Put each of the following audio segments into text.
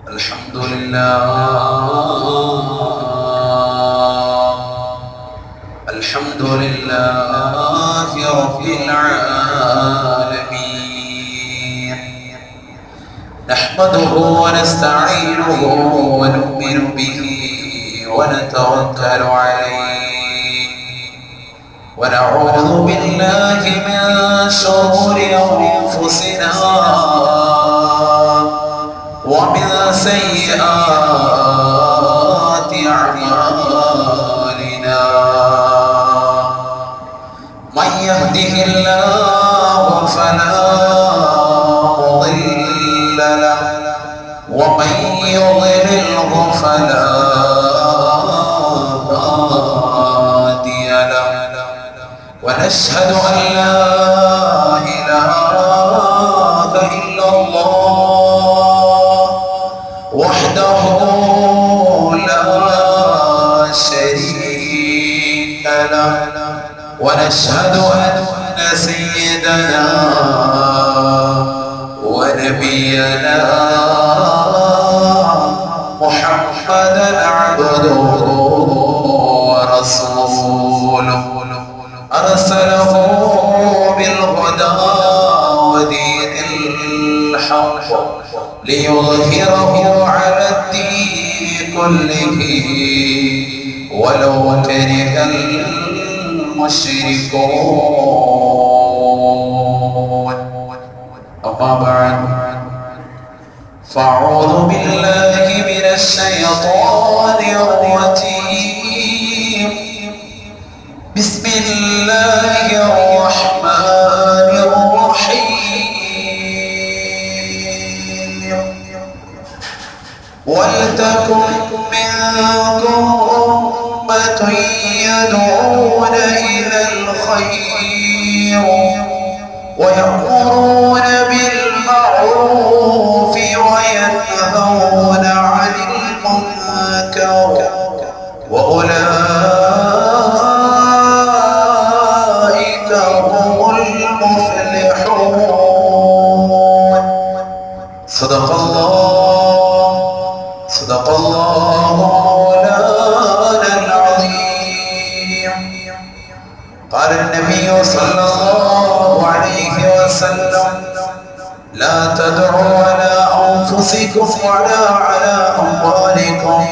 الحمد لله الحمد لله رب العالمين نحمده ونستعينه ونؤمن به ونتوكل عليه ونعوذ بالله من شرور أنفسنا ومن سيئات أعمالنا من يهده الله فلا مضل له ومن يضلله فلا هادي له ونشهد أن لا إله إلا الله وحده لا شريك له ونشهد أن سيدنا ونبينا محمدا عبده ورسوله أرسله بالهدى ودين الحق ليظهره على الدين كله ولو كره المشركون أما بعد فأعوذ بالله من الشيطان الرجيم بسم الله الرحمن الرحيم ولتكن منكم أمة يدعون إلى الخير ويأمرون بالمعروف وينهون عن المنكر وأولئك هم المفلحون صدق الله مولانا العظيم قال النبي صلى الله عليه وسلم لا تدعوا على أنفسكم ولا على أموالكم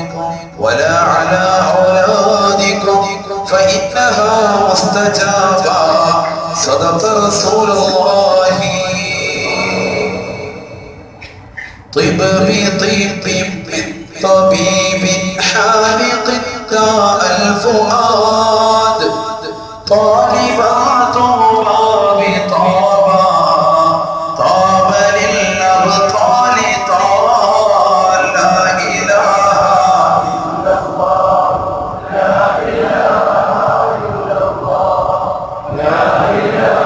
ولا على أولادكم فإنها مستجابة صدق رسول الله طب بطب طبيب حالق داء الفؤاد طالبات طابا طاب للأبطال طال لا إله إلا الله لا إله إلا الله لا إله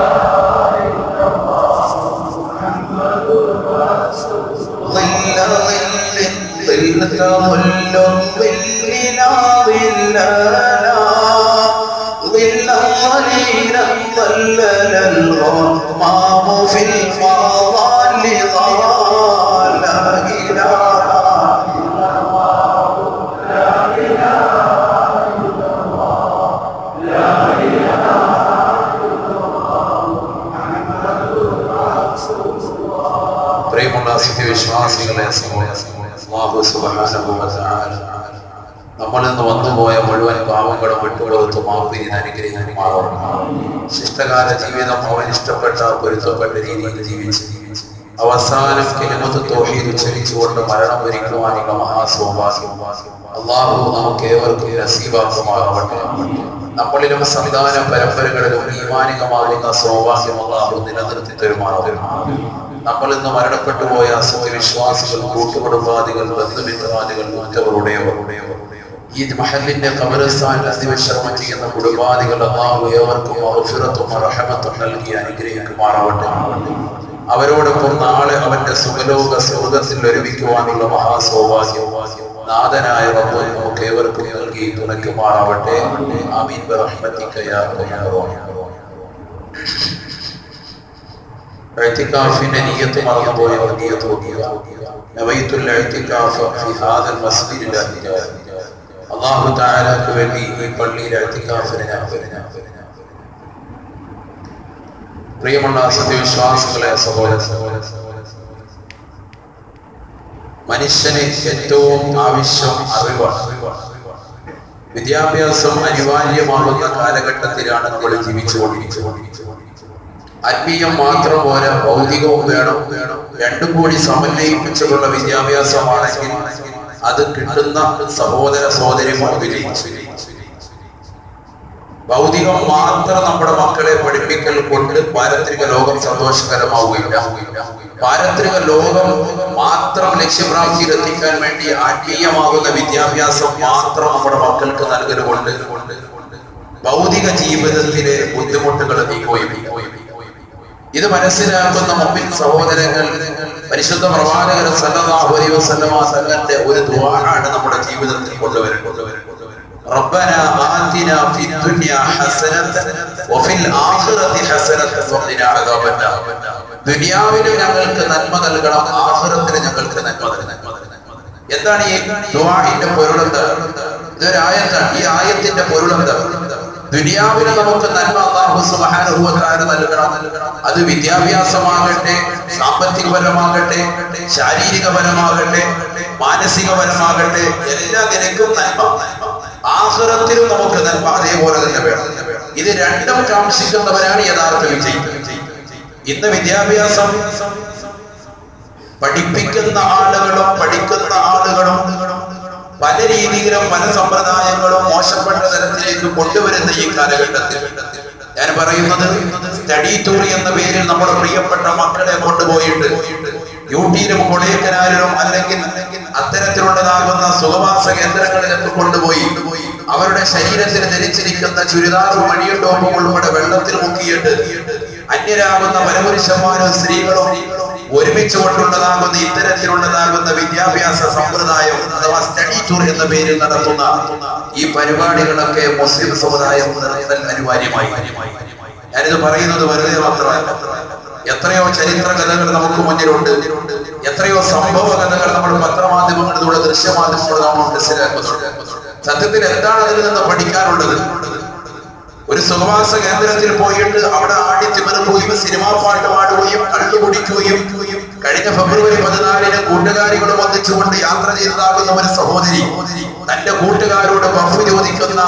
إلا الله محمد رسول الله ظل الظل لا ظل لنا ظل ظليلا ظلل الغمام في الفضل ضال لا إله إلا الله لا إله إلا الله لا إله إلا الله محمد رسول الله പ്രിയമുള്ള സത്യവിശ്വാസികളെ അല്ലാഹു സുബ്ഹാനഹു വ തആല നമ്മളിൽ നിന്ന് വന്നുപോയ മുഴുവൻ പാവങ്ങളും വിട്ടുകൊടുത്ത് മാപ്പിനി അനുഗ്രഹിക്കുമാറാകണം. ശിഷ്ടകാല ജീവിതം അവൻ ഇഷ്ടപ്പെട്ട പൊരുത്തപ്പെട്ട രീതിയിൽ ജീവിച്ച് അവസാനം കലിമത്ത് തൗഹീദ് ഉച്ചരിച്ചുകൊണ്ട് മരണം വരിക്കുവാനുള്ള മഹാസൗഭാഗ്യം അല്ലാഹു നമുക്ക് ഏവർക്കും നസീബാക്കുമാറാകട്ടെ. നമ്മളിലും സന്താന പരമ്പരകളിലും ഈമാനികമാകുന്ന സൗഭാഗ്യം അല്ലാഹു നിലനിർത്തി തരുമാറാകണം. നമ്മൾ ഇന്ന് മരണപ്പെട്ടു പോയ സത്യവിശ്വാസികൾ, കൂട്ടുകുടുംബാദികൾ, ബന്ധുമിത്രാദികൾ, മറ്റവരുടെയോ ഈ മഹല്ലിന്റെ ഖബർസ്ഥാനിൽ അന്തിമശ്രമം ചെയ്യുന്ന കുടുംബാദികൾ അല്ലാഹു ഏവർക്കും മഗ്ഫിറത്തും റഹ്മത്തും നൽകി അനുഗ്രഹിക്കുമാറാവട്ടെ. അവരോടൊപ്പം നാളെ അവന്റെ സുഖലോക സ്വർഗ്ഗത്തിൽ ഒരുമിക്കുവാനുള്ള മഹാസൗഭാഗ്യം നാഥനായ റബ്ബ് നമുക്ക് ഏവർക്കും നൽകി തുണയ്ക്കുമാറാവട്ടെ. ആമീൻ ബിറഹ്മതിക യാ അർഹമർ റഹീം. ഇഅ്തികാഫിന്റെ നിയ്യത്ത് മറന്നുപോയ നിയ്യത്ത് ഓതുക. നവൈതുൽ ഇഅ്തികാഫ ഫി ഹാദൽ മസ്ജിദിൽ അല്ലാഹു തആലക്ക് വേണ്ടി ഈ പള്ളിയിൽ ഇഅ്തികാഫിനെ ഞാൻ വരുന്നു. പ്രിയമുള്ള സത്യവിശ്വാസികളെ, സഹോദര മനുഷ്യന് ഏറ്റവും ആവശ്യം അറിവാണ്. വിദ്യാഭ്യാസം അനിവാര്യമാകുന്ന കാലഘട്ടത്തിലാണ് നമ്മൾ ജീവിച്ചുകൊണ്ടിരിക്കുന്നത്. ആത്മീയം മാത്രം പോരാ, ഭൗതികവും വേണം. രണ്ടും കൂടി സമന്വയിപ്പിച്ചുള്ള വിദ്യാഭ്യാസമാണെങ്കിൽ അത് കിട്ടുന്ന സഹോദര സഹോദരിമാർ വിജയിച്ചു. ഭൗതികം മാത്രം നമ്മുടെ മക്കളെ പഠിപ്പിക്കൽ കൊണ്ട് പാരത്രിക ലോകം സന്തോഷകരമാവുകയില്ല. പാരത്രിക ലോകം മാത്രം ലക്ഷ്യപ്രാപ്തിയിൽ എത്തിക്കാൻ വേണ്ടി ആത്മീയമാകുന്ന വിദ്യാഭ്യാസം മാത്രം നമ്മുടെ മക്കൾക്ക് നൽകലുകൊണ്ട് ഭൗതിക ജീവിതത്തിലെ ബുദ്ധിമുട്ടുകൾ നീങ്ങുകയും. ഇത് മനസ്സിലാക്കുന്ന മുമ്പിൽ സഹോദരങ്ങൾ, പരിശുദ്ധ പ്രവാചകൻ സല്ലല്ലാഹു അലൈഹി വസല്ലമ തങ്ങളുടെ ഒരു ദുആണ് നമ്മുടെ ജീവിതത്തിൽ കൊണ്ടുവരുന്നത്. റബ്ബനാ ആതിനാ ഫിദ്ദുനിയാ ഹസനതൻ വഫിൽ ആഖിറതി ഹസനതൻ വഖിനാ അദാബന്നാർ. ദുനിയാവിൽ ഞങ്ങൾക്ക് നന്മ നൽകണം, ആഖിറത്തിൽ ഞങ്ങൾക്ക് നന്മ നൽകണം. എന്താണ് ഈ ദുആഇന്റെ പൊരുളെന്താ? ഇതൊരു ആയത്താണ്. ഈ ആയത്തിന്റെ പൊരുളെന്താ? ദുനിയാവിന് നമുക്ക് നന്മ അല്ലാഹു സുബ്ഹാനഹു വ തആല നൽകണം. അത് വിദ്യാഭ്യാസമാകട്ടെ, സാമ്പത്തികപരമാകട്ടെ, ശാരീരികപരമാകട്ടെ, മാനസികപരമാകട്ടെ, എല്ലാ നിലയ്ക്കും നന്മ. ആഖിറത്തിലും നമുക്ക് നന്മ അതേപോലെ തന്നെ വേണം. ഇത് രണ്ടും കാംക്ഷിക്കുന്നവരാണ് യഥാർത്ഥ വിജയി. ഇന്ന് വിദ്യാഭ്യാസം പഠിപ്പിക്കുന്ന ആളുകളും പല രീതിയിലും പല സമ്പ്രദായങ്ങളും മോശപ്പെട്ട തരത്തിലേക്ക് കൊണ്ടുവരുന്ന ഈ കാലഘട്ടത്തിൽ ഞാൻ പറയുന്നത്, സ്റ്റഡി ടൂർ എന്ന പേരിൽ നമ്മുടെ പ്രിയപ്പെട്ട മക്കളെ കൊണ്ടുപോയിട്ട് യൂട്ടിയിലും കൊടൈക്കനാലിലും അല്ലെങ്കിൽ അത്തരത്തിലുള്ളതാകുന്ന സുഖവാസ കേന്ദ്രങ്ങളിലൊക്കെ കൊണ്ടുപോയി അവരുടെ ശരീരത്തിന് ധരിച്ചിരിക്കുന്ന ചുരിദാറും മണിയും ടോപ്പും ഉൾപ്പെടെ വെള്ളത്തിൽ മുക്കിയിട്ട് അന്യരാകുന്ന പരപുരുഷന്മാരും സ്ത്രീകളും ഒരുമിച്ച് കൊണ്ടുള്ളതാകുന്ന ഇത്തരത്തിലുള്ളതാകുന്ന വിദ്യാഭ്യാസ സമ്പ്രദായം അഥവാ സ്റ്റഡി ടൂർ എന്ന പേരിൽ നടത്തുന്ന ഈ പരിപാടികളൊക്കെ മുസ്ലിം സമുദായം നിർത്തൽ അനിവാര്യമായി. ഞാനിത് പറയുന്നത് വെറുതെ മാത്രമല്ല. എത്രയോ ചരിത്ര കഥകൾ നമുക്ക് മുന്നിലുണ്ട്. എത്രയോ സംഭവ കഥകൾ നമ്മൾ പത്രമാധ്യമങ്ങളിലൂടെ ദൃശ്യമാധ്യമങ്ങളിലൂടെ നമ്മൾ മനസ്സിലാക്കുന്നുണ്ട്. സത്യത്തിൽ എന്താണ് അതിൽ നിന്ന് പഠിക്കാനുള്ളത്? ഒരു സുഖവാസ കേന്ദ്രത്തിൽ പോയിട്ട് അവിടെ ആടിത്തിമിറുകയും സിനിമാ പാട്ട് പാടുകയും കള്ളുകുടിക്കുകയും കഴിഞ്ഞ ഫെബ്രുവരി 14 കൂട്ടുകാരികളും ഒന്നിച്ചുകൊണ്ട് യാത്ര ചെയ്തതാകുന്ന ഒരു സഹോദരി തന്റെ കൂട്ടുകാരോട് ബഫ് ചോദിക്കുന്ന,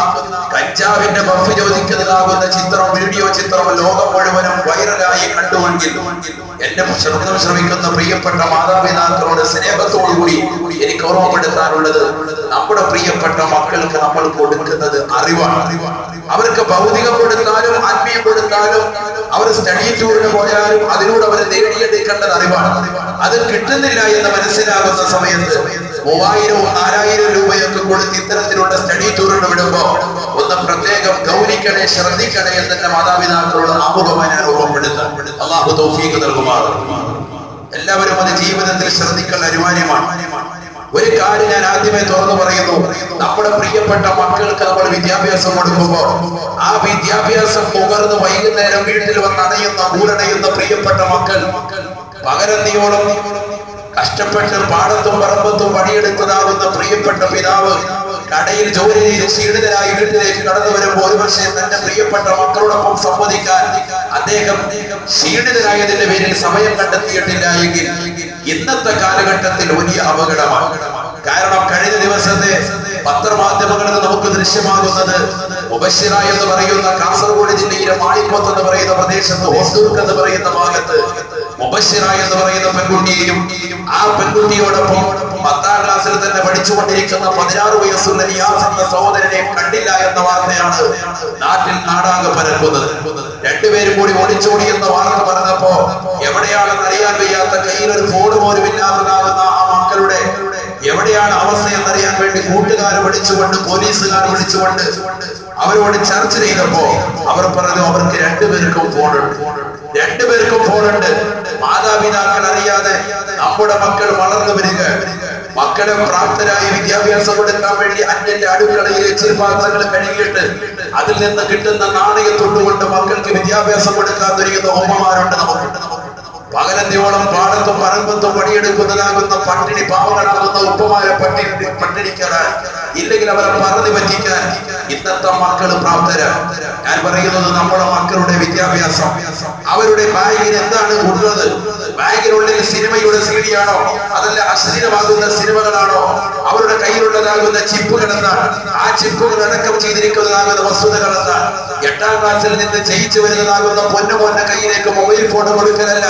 കഞ്ചാവിന്റെ ബഫ് ചോദിക്കുന്നതാകുന്ന ചിത്രം, വീഡിയോ ചിത്രം ലോകം മുഴുവനും വൈറലായി കണ്ടുവെങ്കിൽ എന്റെ ശബ്ദം ശ്രമിക്കുന്ന പ്രിയപ്പെട്ട മാതാപിതാക്കളോട് സ്നേഹത്തോടുകൂടി എനിക്ക് ഓർമ്മപ്പെടുത്താനുള്ളത്, നമ്മുടെ പ്രിയപ്പെട്ട മക്കൾക്ക് നമ്മൾ കൊടുക്കുന്നത് അറിവാണ്. അവർക്ക് ഭൗതികം കൊടുത്താലും ആത്മീയം കൊടുത്താലും അവർ സ്റ്റഡി ടൂറിന് പോയാലും അതിലൂടെ അവർ നേടിയെടുക്കേണ്ടത് അറിവാണ്. അത് കിട്ടുന്നില്ല എന്ന് മനസ്സിലാകുന്ന സമയത്ത് 3000 4000 രൂപയൊക്കെ കൊടുത്ത് ഇത്തരത്തിലുള്ള സ്റ്റഡി ടൂറിന് വിടുമ്പോ ഒന്ന് പ്രത്യേകം ഗൗനിക്കണേ, ശ്രദ്ധിക്കണേ എന്ന് തന്നെ മാതാപിതാക്കളോട് ആമുഖമായി ഞാൻ ഓർമ്മപ്പെടുത്താം. അല്ലാഹു തൗഫീഖ് നൽകുമാറാകട്ടെ. എല്ലാവരും അത് ജീവിതത്തിൽ ശ്രദ്ധിക്കൽ അനിവാര്യമാണ്. ഒരു കാര്യം ഞാൻ ആദ്യമേ തുറന്നു പറയുന്നു, നമ്മുടെ പ്രിയപ്പെട്ട മക്കൾക്ക് നമ്മൾ വിദ്യാഭ്യാസം കൊടുക്കുമ്പോൾ ആ വിദ്യാഭ്യാസം മുകർന്ന് വൈകുന്നേരം വീട്ടിൽ വന്ന് ഊരടയുന്ന പ്രിയപ്പെട്ട മക്കൾ പകരന്തിയോളം കഷ്ടപ്പെട്ട് പാടത്തും പറമ്പത്തും പണിയെടുത്തതാകുന്ന പ്രിയപ്പെട്ട പിതാവ് കടയിൽ ജോലി ചെയ്ത് ക്ഷീണിതരായി വീട്ടിലേക്ക് കടന്നു വരുമ്പോൾ ഒരുപക്ഷെ തന്റെ പ്രിയപ്പെട്ട മക്കളോടൊപ്പം സംവദിക്കാൻ അദ്ദേഹം ക്ഷീണിതരായതിന്റെ പേരിൽ സമയം കണ്ടെത്തിയിട്ടില്ല എങ്കിൽ ഇന്നത്തെ കാലഘട്ടത്തിൽ വലിയ അപകടമാണ്. കാരണം കഴിഞ്ഞ ദിവസത്തെ പത്രമാധ്യമങ്ങളിൽ നമുക്ക് ദൃശ്യമാകുന്നത് മുബശ്ശിറ എന്ന് പറയുന്ന കാസർഗോഡ് ജില്ലയിലെ മാളിപ്പത്ത് എന്ന് പറയുന്ന പ്രദേശത്ത് ഹോസ്ദൂർക്ക് എന്ന് പറയുന്ന ഭാഗത്ത് മുബശ്ശിറ എന്ന് പറയുന്ന പെൺകുട്ടിയെയും ആ പെൺകുട്ടിയോടൊപ്പം 10ാം ക്ലാസ്സിൽ തന്നെ പഠിച്ചുകൊണ്ടിരിക്കുന്ന 16 വയസ്സുള്ള നിയാസ് എന്ന സഹോദരനെ കണ്ടില്ല എന്ന വാർത്തയാണ് നാട്ടിൽ നാടാകെ പരക്കുന്നത്. രണ്ടുപേരും കൂടി ഒളിച്ചോടി എന്ന വാർത്ത പറഞ്ഞപ്പോ എവിടെയാണെന്ന് അറിയാൻ വയ്യാത്ത കയ്യിൽ ഒരു ഫോൺ പോലും ഇല്ലാത്തതാകുന്ന ആ മക്കളുടെ എവിടെയാണ് അവസ്ഥ എന്നറിയാൻ വേണ്ടി കൂട്ടുകാർ വിളിച്ചുകൊണ്ട് പോലീസുകാർ വിളിച്ചുകൊണ്ട് അവരോട് ചർച്ച ചെയ്തപ്പോ അവർ പറഞ്ഞു അവർക്ക് രണ്ടുപേർക്കും ഫോണുണ്ട്. മാതാപിതാക്കൾ അറിയാതെ നമ്മുടെ മക്കൾ വളർന്നു വരിക, മക്കളെ പ്രാപ്തരായി വിദ്യാഭ്യാസം കൊടുക്കാൻ വേണ്ടി അന്യന്റെ അടുക്കളയിൽ ചിൽപാത്രങ്ങൾ കഴുകിയിട്ട് അതിൽ നിന്ന് കിട്ടുന്ന നാണയത്തൊട്ടുകൊണ്ട് മക്കൾക്ക് വിദ്യാഭ്യാസം കൊടുക്കാൻ തുടങ്ങുന്ന ഉമ്മമാരുണ്ട്. പകലന്തിയോളം പാടത്തും പറമ്പത്തും പണിയെടുക്കുന്നതാകുന്ന പട്ടിണി പാവങ്ങളാകുന്ന ഉപ്പമാരെ പട്ടിണിക്കാൻ ഇല്ലെങ്കിൽ അവരെ പറഞ്ഞു പറ്റിക്കാൻ ഇന്നത്തെ മക്കൾ പ്രാപ്തരാണ്. ഞാൻ പറയുന്നത് നമ്മുടെ മക്കളുടെ വിദ്യാഭ്യാസം, അവരുടെ ബാഗിൽ എന്താണ് ഉള്ളത്? ബാഗിനുള്ളിൽ സിനിമയുടെ സീഡിയാണോ, അതല്ല അശ്ലീലമാകുന്ന സിനിമകളാണോ? അവരുടെ കയ്യിലുള്ളതാകുന്ന ചിപ്പുകൾ എന്താണ്? ആ ചിപ്പുകൾ അടക്കം ചെയ്തിരിക്കുന്നതാകുന്ന വസ്തുതകൾ എന്താണ്? 8ാം ക്ലാസ്സിൽ നിന്ന് ജയിച്ചു വരുന്നതാകുന്ന പൊന്നുമോന്റെ കയ്യിലേക്ക് മൊബൈൽ ഫോൺ കൊടുക്കലല്ല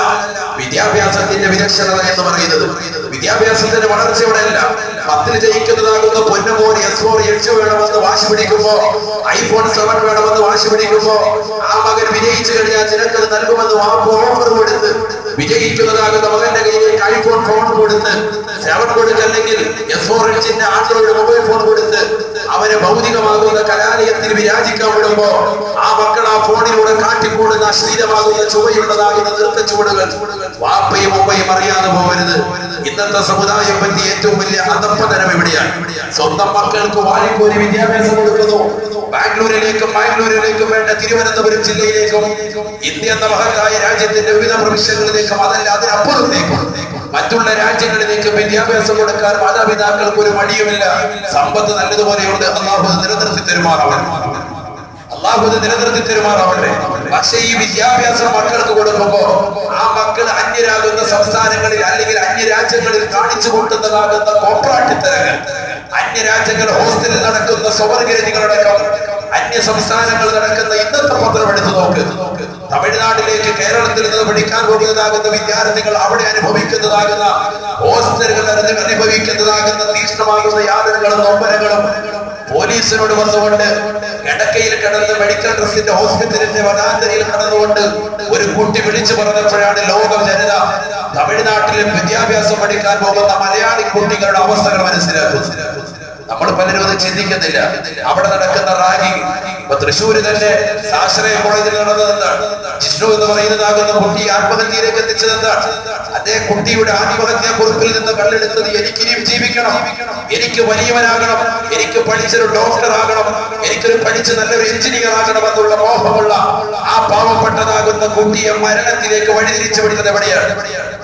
വിദ്യാഭ്യാസത്തിന്റെ വിലക്ഷണത എന്ന് പറയുന്നത്. വിദ്യാഭ്യാസത്തിന്റെ വളർച്ചയുടെ അല്ല. 10ൽ ജയിക്കുന്നതാകുന്ന പൊന്നുമോൻ S4 8 വേണമെന്ന് വാശി പിടിക്കുമ്പോ, iPhone 7 വേണമെന്ന് വാശി പിടിക്കുമ്പോ, ആ മകൻ വിജയിച്ചു കഴിഞ്ഞാൽ നിനക്കത് നൽകുമെന്ന് വാപ്പ ഓഫർ കൊടുത്ത് വിജയിക്കുന്നതാകുന്ന മകന്റെ കയ്യിലേക്ക് iPhone ഫോൺ കൊടുത്ത് 7 കൊടുക്കല്ലെങ്കിൽ S4 ഇഞ്ചിന്റെ ആൻഡ്രോയിഡ് മൊബൈൽ ഫോൺ കൊടുത്ത് അവരെ ഭൗതികമാകുന്ന കലാലയത്തിൽ വിരാജിക്കാൻ വിടുമ്പോ ആ മക്കൾ ആ ഫോണിലൂടെ കാട്ടിക്കൂടുന്ന അശ്ലീലമാകുന്ന ചുവയുള്ളതാകുന്ന നൃത്തച്ചുവടുകൾ വാപ്പയും ഉമ്മയും അറിയാതെ പോകരുത്. ഇന്നത്തെ സമുദായം പറ്റി ഏറ്റവും വലിയ അധപ്പതനം എവിടെയാണ്? സ്വന്തം മക്കൾക്ക് വാരിക്കോരി വിദ്യാഭ്യാസം കൊടുക്കുന്നു. ബാംഗ്ലൂരിലേക്കും വേണ്ട തിരുവനന്തപുരം ജില്ലയിലേക്കും ഇന്ത്യ എന്ന മഹത്തായ രാജ്യത്തിന്റെ വിവിധ പ്രവിശ്യകളിലേക്കും അതല്ല അതിനപ്പുറത്തേക്കും മറ്റുള്ള രാജ്യങ്ങളിലേക്ക് വിദ്യാഭ്യാസം കൊടുക്കാൻ മാതാപിതാക്കൾക്ക് ഒരു മടിയുമില്ല. സമ്പത്ത് നല്ലതുപോലെയുണ്ട്. അല്ലാഹു നിലനിർത്തി തരുമാറാവട്ടെ. പക്ഷേ ഈ വിദ്യാഭ്യാസം മക്കൾക്ക് കൊടുക്കുമ്പോ ആ മക്കൾ അന്യരാകുന്ന സംസ്ഥാനങ്ങളിൽ അല്ലെങ്കിൽ അന്യരാജ്യങ്ങളിൽ കാണിച്ചു കൂട്ടുന്നതാകുന്ന കോപ്രാട്ടിത്തരങ്ങൾ, അന്യരാജ്യങ്ങൾ ഹോസ്റ്റലിൽ നടക്കുന്ന സ്വവർഗരതികളടക്കം അന്യ സംസ്ഥാനങ്ങളിൽ നടക്കുന്ന ഇന്നത്തെ പത്രം എടുത്തു നോക്ക്. തമിഴ്നാട്ടിലേക്ക് കേരളത്തിൽ നിന്ന് പഠിക്കാൻ പോകുന്നതാകുന്ന വിദ്യാർത്ഥികൾ അവിടെ അനുഭവിക്കുന്നതാകുന്ന ഹോസ്റ്റലുകൾ അനുഭവിക്കുന്നതാകുന്ന തീക്ഷ്ണമാകുന്ന യാതനകളും നൊമ്പരങ്ങളും പോലീസിനോട് വന്നുകൊണ്ട് കിടക്കയിൽ കിടന്ന് മെഡിക്കൽ ട്രസ്റ്റിന്റെ ഹോസ്പിറ്റലിന്റെ വനാന്തരയിൽ കിടന്നുകൊണ്ട് ഒരു കുട്ടി വിളിച്ചു പറഞ്ഞപ്പോഴാണ് ലോകം ജനത തമിഴ്നാട്ടിലെ വിദ്യാഭ്യാസം പഠിക്കാൻ പോകുന്ന മലയാളി കുട്ടികളുടെ അവസ്ഥകൾ മനസ്സിലാക്കുന്നത്. നമ്മൾ പലരും അത് ചിന്തിക്കുന്നില്ല. അവിടെ നടക്കുന്ന റാഗിങ്, ഇപ്പൊ തൃശ്ശൂര് തന്നെ സാശ്രയ കോളേജിൽ നടന്നതെന്താണ്? ജിഷ്ണു എന്ന് പറയുന്നതാകുന്ന കുട്ടി ആത്മഹത്യയിലേക്ക് എത്തിച്ചത് എന്താണ്? അതേ കുട്ടിയുടെ ആത്മഹത്യാ കുറിപ്പിൽ നിന്ന് കണ്ടെടുത്തത് എനിക്കിനിയും ജീവിക്കണം, എനിക്ക് വലിയവനാകണം, എനിക്ക് പഠിച്ചൊരു ഡോക്ടർ ആകണം, എനിക്കൊരു പഠിച്ച് നല്ലൊരു എഞ്ചിനീയർ ആകണം എന്നുള്ള മോഹമുള്ള ആ പാവപ്പെട്ടതാകുന്ന കുട്ടിയെ മരണത്തിലേക്ക് വഴിതിരിച്ചു വിടുന്നത് എവിടെയാണ്?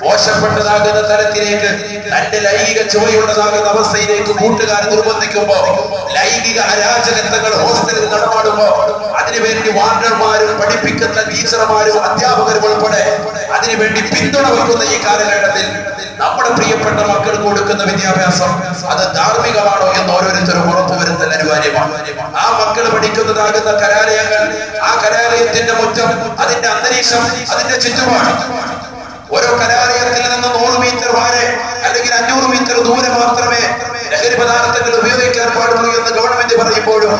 മോശപ്പെട്ടതാകുന്ന തലത്തിലേക്ക്, തന്റെ ലൈംഗിക ചുവയുള്ളതാകുന്ന അവസ്ഥയിലേക്ക് കൂട്ടുകാർ നിർബന്ധിക്കുമ്പോ, ലൈംഗിക അരാജകത്വങ്ങൾ ഹോസ്റ്റലിൽ നടമാടുമ്പോ അതിനുവേണ്ടി വാർഡർമാരും പഠിപ്പിക്കുന്ന ടീച്ചർമാരും അധ്യാപകരും ഉൾപ്പെടെ അതിനുവേണ്ടി പിന്തുണ വെക്കുന്ന ഈ കാലഘട്ടത്തിൽ നമ്മുടെ പ്രിയപ്പെട്ട മക്കൾക്ക് കൊടുക്കുന്ന വിദ്യാഭ്യാസം അത് ധാർമ്മികമാണോ എന്ന് ഓരോരുത്തരും ഉറപ്പുവരുത്തൽ അനിവാര്യമാണ്. ആ മക്കൾ പഠിക്കുന്നതാകുന്ന കലാലയങ്ങൾ, ആ കലാലയത്തിന്റെ മുറ്റം, അതിന്റെ അന്തരീക്ഷം, അതിന്റെ ചുറ്റുപാട്, ഓരോ കലാലയത്തിൽ നിന്ന് 100 മീറ്റർ വരെ അല്ലെങ്കിൽ 500 മീറ്റർ ദൂരെ മാത്രമേ ലഹരി പദാർത്ഥങ്ങൾ ഉപയോഗിക്കാൻ പാടുള്ളൂ എന്ന് ഗവൺമെന്റ് പറയുമ്പോഴും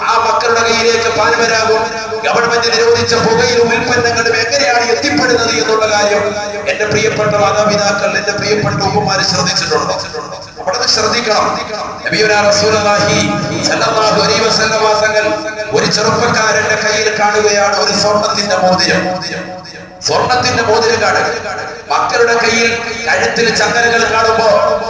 ആ മക്കളുടെ കയ്യിലേക്ക് പാൽവരാകും ഗവൺമെന്റ് നിരോധിച്ച പുകയിലും ഉൽപ്പന്നങ്ങളും എങ്ങനെയാണ് എത്തിപ്പെടുന്നത് എന്നുള്ള കാര്യം എന്റെ പ്രിയപ്പെട്ട മാതാപിതാക്കൾ, എന്റെ പ്രിയപ്പെട്ട ഉമ്മമാര് ശ്രദ്ധിച്ചിട്ടുണ്ടോ? അവിടെ ശ്രദ്ധിക്കണം. നബിയുനാ റസൂലുള്ളാഹി സ്വല്ലല്ലാഹു അലൈഹി വസല്ലം തങ്ങൾ ഒരു ചെറുപ്പക്കാരന്റെ കയ്യിൽ കാണുകയാണ് ഒരു സ്വർണത്തിന്റെ മോതിരം. സ്വർണത്തിന്റെ മോതിരം കാണുക. മക്കളുടെ കയ്യിൽ കഴുത്തിൽ ചങ്ങലകൾ കാണുമ്പോ,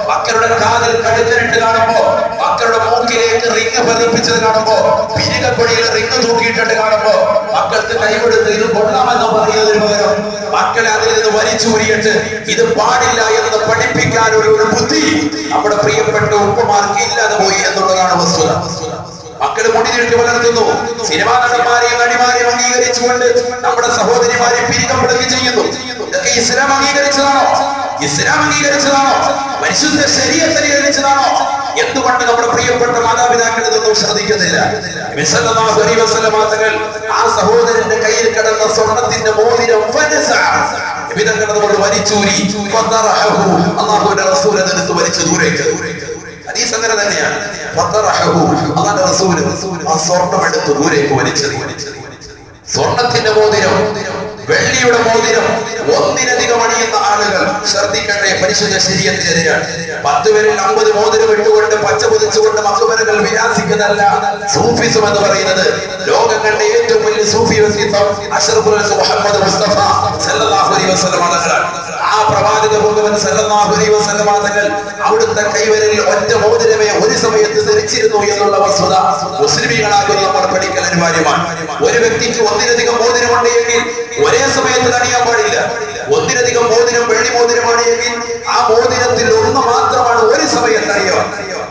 മക്കളുടെ കാതിൽ കഴുത്തിനിട്ട് കാണുമ്പോ, മക്കളുടെ മൂക്കിലേക്ക് റിങ് പതിപ്പിച്ചത് കാണുമ്പോ, പിരികപ്പൊടിയിൽ റിങ് തൂക്കിയിട്ടിട്ട് കാണുമ്പോ മക്കൾക്ക് കൈകൊടുത്ത് ഇത് കൊള്ളാമെന്ന് പറയുന്നതിന് പകരം മക്കളെ അതിൽ നിന്ന് വലിച്ചൂരിയിട്ട് ഇത് പാടില്ല എന്ന് പഠിപ്പിക്കാൻ ഒരു ബുദ്ധി നമ്മുടെ പ്രിയപ്പെട്ട ഉപ്പമാർക്ക് ഇല്ലാതെ പോയി എന്നുള്ളതാണ് വസ്തുത. മക്കൾ മുടി നീട്ടി വളർത്തുന്നു. സിനിമാ നടന്മാരെയും നടിമാരെയും അംഗീകരിച്ചുകൊണ്ട് നമ്മുടെ സഹോദരിമാരെ പിരികപ്പെടുകയും ചെയ്യുന്നു. ഇതൊക്കെ ഇസ്ലാം അംഗീകരിച്ചതാണോ? ഇസ്ലാം അംഗീകരിച്ചതാണോ? പരിശുദ്ധ ശരീഅത്ത് അംഗീകരിച്ചതാണോ? എന്തുകൊണ്ട് നമ്മുടെ പ്രിയപ്പെട്ട മാതാപിതാക്കൾ ഇതൊന്നും ശ്രദ്ധിക്കുന്നില്ല? നബി സല്ലല്ലാഹു അലൈഹി വസല്ലം തങ്ങൾ ആ സഹോദരന്റെ കയ്യിൽ കിടന്ന സ്വർണത്തിന്റെ മോതിരം വലിച്ചൂരി, അല്ലാഹുവിന്റെ റസൂൽ അതെടുത്ത് വലിച്ചു ദൂരേക്ക്. ഹദീസ് അങ്ങനെ തന്നെയാണ്. അല്ലാഹുവിന്റെ റസൂൽ ആ സ്വർണം എടുത്ത് ദൂരേക്ക് വലിച്ചെറിഞ്ഞു. സ്വർണത്തിന്റെ മോതിരം, വെള്ളിയുടെ മോതിരം ഒന്നിലധികം അണിയുന്ന ആളുകൾ ശ്രദ്ധിക്കട്ടെ, പരിശുദ്ധ ശരീഅത്തിനെതിരാണ്. 10 പേരിൽ 50 മോതിരം ഇട്ടുകൊണ്ട് പച്ച പൊതിച്ചുകൊണ്ട് മഖബറകൾ വിലാസിക്കുന്നതല്ല സൂഫിസം എന്ന് പറയുന്നത്. ലോകം കണ്ട ഏറ്റവും വലിയ സൂഫി വ്യക്തിത്വം അഷ്റഫുൽ മുഹമ്മദ് മുസ്തഫ സല്ലല്ലാഹു അലൈഹി വസല്ലം തങ്ങളാണ്. ആ പ്രവാചക മുഹമ്മദ് സല്ലല്ലാഹു അലൈഹി വസല്ലം തങ്ങൾ അവിടുത്തെ കൈവരിൽ ഒറ്റ മോതിരമേ ഒരു സമയത്ത് ധരിച്ചിരുന്നു എന്നുള്ള വസ്തുത മുസ്ലിമീങ്ങളാകുന്ന നമ്മൾ പഠിക്കൽ അനിവാര്യമാണ്. ഒരു വ്യക്തിക്ക് ഒന്നിലധികം മോതിരമുണ്ടെങ്കിൽ ഒരേ സമയത്ത് അണിയാൻ പാടില്ല. ഒന്നിലധികം മോതിരം വെള്ളി മോതിരമാണ് എങ്കിൽ ആ മോതിരത്തിൽ ഒന്ന് മാത്രമാണ് ഒരു സമയത്ത് അണിയുക.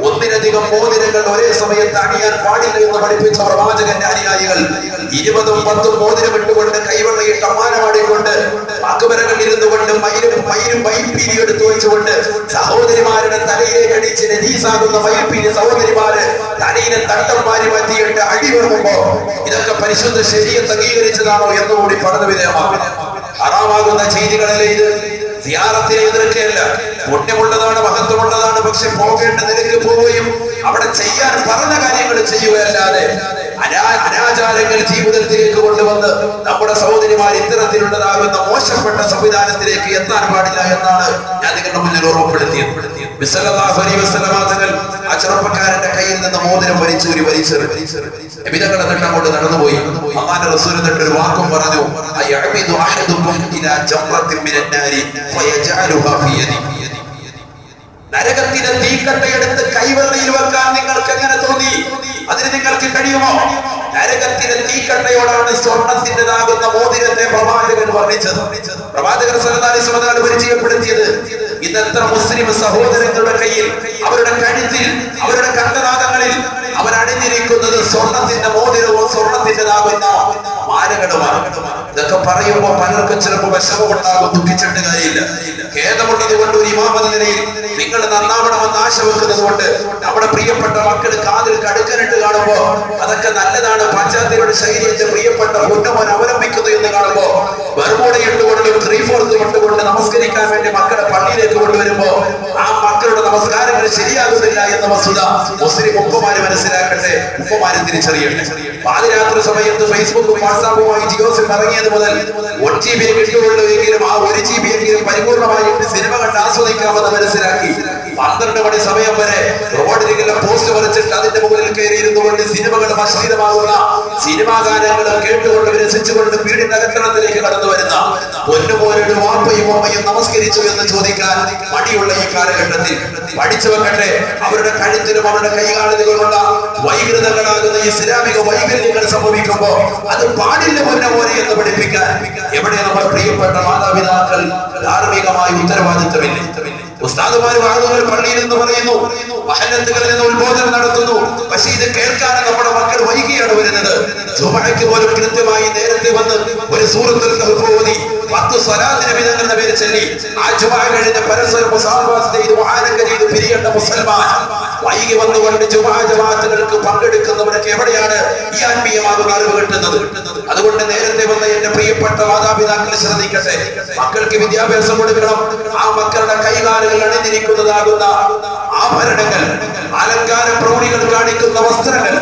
ഒന്നിലധികം മോതിരങ്ങൾ ഒരേ സമയത്ത് അണിയാൻ പാടില്ല എന്ന് പഠിപ്പിച്ച പ്രവാചകന്റെ അനുയായികൾ 20ഉം 10ഉം മോതിരം ഇട്ടുകൊണ്ട് കൈവെള്ളയിട്ട് അമ്മാനമാടിക്കൊണ്ട് മക്ബറകളിൽ ഇരുന്നു കൊണ്ട് മയിലും മയിൽപ്പീലി എടുത്തു വെച്ചുകൊണ്ട് സഹോദരിമാരുടെ തലയിലേക്ക് അടിച്ച് നജീസാകുന്ന മയിൽപ്പീലി സഹോദരിമാര് തലയിലെ തട്ടം മാറി മാറ്റിയിട്ട് അടിവെറുമ്പോ ഇതൊക്കെ പരിശുദ്ധ ശരീഅത്ത് അംഗീകരിച്ചതാണോ എന്നുകൂടി പഠന വിധേയമാകും. ഹറാമാകുന്ന ചെയ്തികളിലെ ഇത് സിയാറത്തിനെ എതിർക്കുകയല്ല, പുണ്യമുള്ളതാണ്, മഹത്വമുള്ളതാണ്. പക്ഷെ പോകേണ്ട നിലയ്ക്ക് പോവുകയും അവിടെ ചെയ്യാൻ പറഞ്ഞ കാര്യങ്ങൾ ചെയ്യുകയല്ലാതെ അനാചാരങ്ങൾ ജീവിതത്തിലേക്ക് കൊണ്ടുവന്ന് നമ്മുടെ സഹോദരിമാർ ഇത്തരത്തിലുള്ളതാകുന്ന മോശപ്പെട്ട സംവിധാനത്തിലേക്ക് എത്താൻ പാടില്ല എന്നാണ് ഞാൻ നിങ്ങളുടെ മുന്നിൽ ഓർമ്മപ്പെടുത്തിയത്. ആ ചെറുപ്പക്കാരന്റെ കയ്യിൽ നിന്ന് മോതിരം വലിച്ചൂരി വിധങ്ങളുടെ തട്ടം കൊണ്ട് നടന്നുപോയി. അല്ലാഹുവിന്റെ റസൂൽ എന്നിട്ട് ഒരു വാക്കും പറഞ്ഞു, നരകത്തിലെ തീക്കട്ടയെടുത്ത് കൈവെള്ളയിൽ വെക്കാൻ നിങ്ങൾക്ക് എങ്ങനെ തോന്നി? അതിന് നിങ്ങൾക്ക് കഴിയുമോ? നരകത്തിലെ തീക്കട്ടയോടാണ് സ്വർണത്തിൻ്റെതാകുന്ന മോതിരത്തെ പ്രവാചകൻ വർണ്ണിച്ചത്. പ്രവാചകർ സല്ലല്ലാഹു അലൈഹി വസല്ലം പരിചയപ്പെടുത്തിയത് ഇന്നത്തെ മുസ്ലിം സഹോദരങ്ങളുടെ കയ്യിൽ, അവരുടെ കഴുത്തിൽ, അവരുടെ കണ്ടനാഗങ്ങളിൽ അവരണിഞ്ഞിരിക്കുന്നത് സ്വർണത്തിന്റെ മോതിരവും സ്വർണത്തിൻ്റെതാകുന്ന മാലകളുമാണ്. ഇതൊക്കെ പറയുമ്പോൾ പലർക്കും ചിലപ്പോൾ വിഷമമുണ്ടാകും, ദുഃഖിച്ചിട്ട് കാര്യമില്ല. ഖേദമുള്ളത് കൊണ്ട് ഒരു ഇമാം എന്ന നിലയിൽ നിങ്ങൾ നന്നാവണമെന്ന് ആശ വെക്കുന്നത് കൊണ്ട് നമ്മുടെ പ്രിയപ്പെട്ട മക്കൾ കാതിൽ കടുക്കനിട്ട് കാണുമ്പോ അതൊക്കെ നല്ലതാണ്, പാശ്ചാത്യരുടെ ശൈലിയുടെ പ്രിയപ്പെട്ട പൊന്നുമോൻ അവലംബിക്കുന്നു എന്ന് കാണുമ്പോ ബർമൂടയിട്ടുകൊണ്ടും 3/4 ഇട്ടുകൊണ്ട് നമസ്കരിക്കാൻ വേണ്ടി മക്കളെ പള്ളിയിലേക്ക് കൊണ്ടുവരുമ്പോ ആ മക്കളുടെ നമസ്കാരങ്ങൾ ശരിയാകുന്നില്ല എന്ന വസ്തുത മുസ്ലിം ഉപ്പമാര് മനസ്സിലാക്കട്ടെ, ഉപ്പമാര് തിരിച്ചറിയട്ടെ. പാതിരാത്രി സമയത്ത് ഫേസ്ബുക്കും വാട്സാപ്പുമായി ജിയോ സിം ഇറങ്ങിയത് മുതൽ 1 GB കിട്ടുകയുള്ളൂ എങ്കിലും ആ 1 GB എങ്കിലും പരിപൂർണമായിട്ട് സിനിമ കണ്ട് ആസ്വദിക്കാമെന്ന് മനസ്സിലാക്കി 12 മണി സമയം വരെ റോഡിലെങ്കിലും പോസ്റ്റ് വരച്ചിട്ട് അതിന്റെ മുകളിൽ കയറിയിരുന്നു കൊണ്ട് സിനിമകൾ മശ്രീതമാകുന്ന സിനിമാ ഗാനങ്ങളും കേട്ടുകൊണ്ട് രസിച്ചുകൊണ്ട് വീടിന്റെ അകത്തളത്തിലേക്ക് കടന്നു വരുന്ന പൊന്നുപോലൊരു വാപ്പയും അമ്മയും നമസ്കരിച്ചു എന്ന് ചോദിക്കാൻ മടിയുള്ള ഈ കാലഘട്ടത്തിൽ പഠിച്ചു വെക്കട്ടെ. അവരുടെ കഴുത്തിലും അവരുടെ കൈകാലുകളുള്ള വൈകൃതങ്ങളാകുന്ന ഇസ്ലാമിക വൈകല്യങ്ങൾ സംഭവിക്കുമ്പോ അത് പാടില്ല പൊന്നുപോലെ എന്ന് പഠിപ്പിക്കാൻ എവിടെ നമ്മുടെ പ്രിയപ്പെട്ട മാതാപിതാക്കൾ ധാർമ്മികമായ ഉത്തരവാദിത്തമില്ല. ഉസ്താദുമാർ വാദങ്ങൾ പള്ളിയിൽ നിന്ന് പറയുന്നു, മഹല്ലത്തുകളിൽ നിന്ന് ഉത്ബോധനം നടത്തുന്നു. പക്ഷെ ഇത് കേൾക്കാൻ നമ്മുടെ മക്കൾ വൈകിയാണ് വരുന്നത്. ജുമുഅയ്ക്ക് പോലും കൃത്യമായി നേരത്തെ വന്ന് ഒരു സൂറത്തുൽ കഹ്ഫ് ഓതി 10 സ്വലാത്ത് നബി തങ്ങളുടെ പേര് ചൊല്ലി ആ ജുമുഅ കഴിഞ്ഞ പരസ്പരം മുസാഫഹ ചെയ്ത് മുആനക ചെയ്ത് പിരിയേണ്ട മുസൽമാൻ വൈകി വന്നുകൊണ്ട് ജുമുഅ ജമാഅത്തുകൾക്ക് പങ്കെടുക്കുന്നവരൊക്കെ എവിടെയാണ് ഈ ആത്മീയമാകുന്ന അറിവ് കിട്ടുന്നത്? അതുകൊണ്ട് നേരത്തെ വന്ന എന്റെ പ്രിയപ്പെട്ട മാതാപിതാക്കൾ ശ്രദ്ധിക്കട്ടെ, മക്കൾക്ക് വിദ്യാഭ്യാസം കൊടുക്കണം. ആ മക്കളുടെ കൈകാലുകൾ അണിഞ്ഞിരിക്കുന്നതാകുന്ന ആഭരണങ്ങൾ, അലങ്കാര പ്രൗഢികൾ കാണിക്കുന്ന വസ്ത്രങ്ങൾ,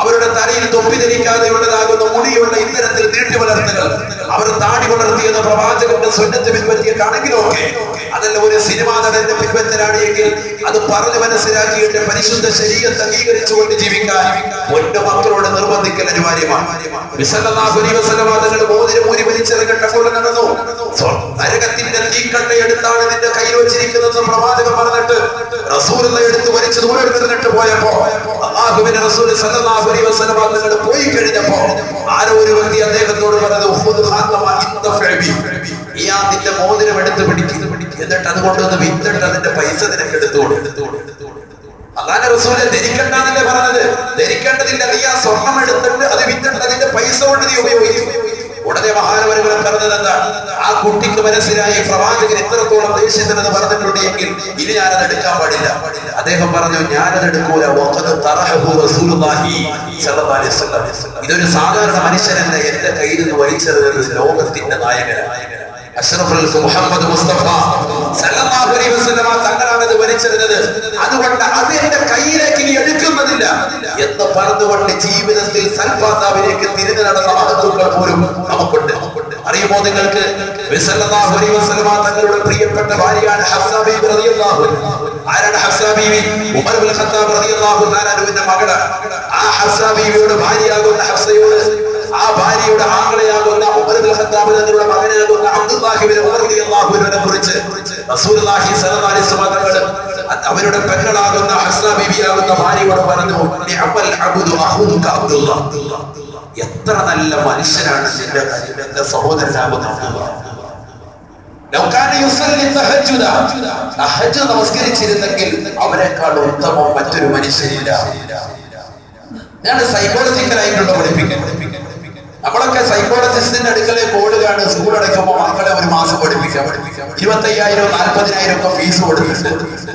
അവരുടെ തലയിൽ തൊപ്പി ധരിക്കാതെയുള്ളതാകുന്ന മുടിയുള്ള ഇത്തരത്തിൽ നീട്ടി വളർത്തുകൾ, അവർ താടി വളർത്തിയെന്ന പ്രവാചകന്റെ സുന്നത്ത് പിൻപറ്റിയിട്ടാണെങ്കിലും ഒക്കെ അതല്ല ഒരു സിനിമാ നടന്റെ പിൻപറ്റലാണ് എങ്കിൽ അത് പറഞ്ഞു മനസ്സിലാക്കിയിട്ട് പരിശുദ്ധ ശരീഅത്ത് അംഗീകരിച്ചുകൊണ്ട് ജീവിക്കാൻ പൊന്നു മക്കളോട് നിർബന്ധിക്കൽ അനിവാര്യമാണ്. സല്ലല്ലാഹു അലൈഹി വസല്ലം തങ്ങൾ മോതിരം ഊരി വലിച്ചെറിഞ്ഞിട്ട് നടന്നു. നരകത്തിന്റെ തീക്കട്ടയെടുത്താണ് നിന്റെ കയ്യിൽ വെച്ചിരിക്കുന്നത് പ്രവാചകൻ പറഞ്ഞിട്ട് റസൂലുള്ള എടുത്ത് വലിച്ചു ദൂരം എടുത്തിട്ട് പോയപ്പോ അല്ലാഹുവിന്റെ റസൂൽ സല്ലല്ലാഹു അലൈഹി വസല്ലം തങ്ങൾ പോയി കഴിഞ്ഞപ്പോ ആരോ ഒരു വ്യക്തി അദ്ദേഹത്തോട് പറഞ്ഞു, നിന്റെ മോതിരം എടുത്ത് പിടിക്കും, എന്നിട്ട് അതുകൊണ്ടൊന്ന് വിറ്റിട്ട് അതിന്റെ പൈസ നിനക്ക് എടുത്തു കൊടുത്തു. അല്ലാഹുവിന്റെ റസൂൽ ധരിക്കണ്ടെന്നല്ലേ പറഞ്ഞത്? ധരിക്കേണ്ടതില്ല, നീ ആ സ്വർണം എടുത്തിട്ട് അത് വിറ്റിട്ട് അതിന്റെ പൈസ കൊണ്ട് നീ ഉപയോഗിക്കും. ഉടനെ മഹാനവരുകളെ പറഞ്ഞത് എന്താ? ആ കുട്ടിക്ക് മനസ്സിലായി പ്രവാചകൻ എത്രത്തോളം ദേഷ്യത്തിനെന്ന് പറഞ്ഞിട്ടുണ്ട് എങ്കിൽ ഇനി ഞാനത് എടുക്കാൻ പാടില്ല. അദ്ദേഹം പറഞ്ഞു, ഞാനത് എടുക്കൂല. ഇതൊരു സാധാരണ മനുഷ്യനല്ല, എന്റെ കയ്യിൽ നിന്ന് വലിച്ചെറിഞ്ഞത് ലോകത്തിന്റെ നായകനായ അഷ്റഫുൽ മുഹമ്മദ് മുസ്തഫ സല്ലല്ലാഹു അലൈഹി വസല്ലം തങ്ങളാണ് ഇത് വലിച്ചെറിഞ്ഞത്. അതുകൊണ്ട് അത് എന്റെ കയ്യിലേക്ക് ഇനി എടുക്കുന്നതില്ല എന്ന് പറഞ്ഞുകൊണ്ട് ജീവിതത്തിൽ സൽപാതാവിലേക്ക് തിരിഞ്ഞു നടന്ന മഹത്തുക്കൾ പോലും നമുക്കുണ്ട്. അറിയുമോ നിങ്ങൾക്ക്? സല്ലല്ലാഹു അലൈഹി വസല്ലം തങ്ങളുടെ പ്രിയപ്പെട്ട ഭാര്യയാണ് ഹഫ്സ ബീവി റളിയല്ലാഹു അൻഹ. ആരാണ് ഹഫ്സ ബീവി? ഉമർ ഇബ്നുൽ ഖത്താബ് റളിയല്ലാഹു അൻഹുവിന്റെ മകളാണ്. ആ ഹഫ്സ ബീവിയുടെ ഭാര്യയാകുന്ന ഹഫ്സയോട് ആ ഭാര്യയുടെ ആങ്ങളെയാകുന്ന ഉമർ ഇബ്നുൽ ഖത്താബ് തങ്ങളുടെ മകനാകുന്ന അബ്ദുല്ലാഹി ഇബ്നു ഉമർ റളിയല്ലാഹു അൻഹുവിനെ കുറിച്ച് റസൂലുള്ളാഹി സ്വല്ലല്ലാഹു അലൈഹി വസല്ലം അവരുടെ പെങ്ങളാകുന്ന ഹഫ്സ ബീവിയാകുന്ന ഭാര്യയോട് പറഞ്ഞു, നിഅമൽ അബ്ദു അഖൂക അബ്ദുല്ലാഹ്, എത്ര നല്ല മനുഷ്യനാണ് നിന്റെ സഹോദരനാകുന്ന അബ്ദുല്ലാഹ്. തഹജ്ജുദ് നമസ്കരിച്ചിരുന്നെങ്കിൽ അവരെക്കാൾ ഉത്തമം മറ്റൊരു മനുഷ്യരില്ല. ഞാൻ സൈക്കോളജിക്കലായിട്ടുള്ള പഠിപ്പിക്കുന്നത്. നമ്മളൊക്കെ സൈക്കോളജിസ്റ്റിന്റെ അടുക്കളയിൽ ബോർഡ് കാണും. സ്കൂൾ അടയ്ക്കുമ്പോൾ മക്കളെ ഒരു മാസം പഠിപ്പിക്കാം 25,000 40,000 ഒക്കെ ഫീസ് കൊടുത്തിട്ട്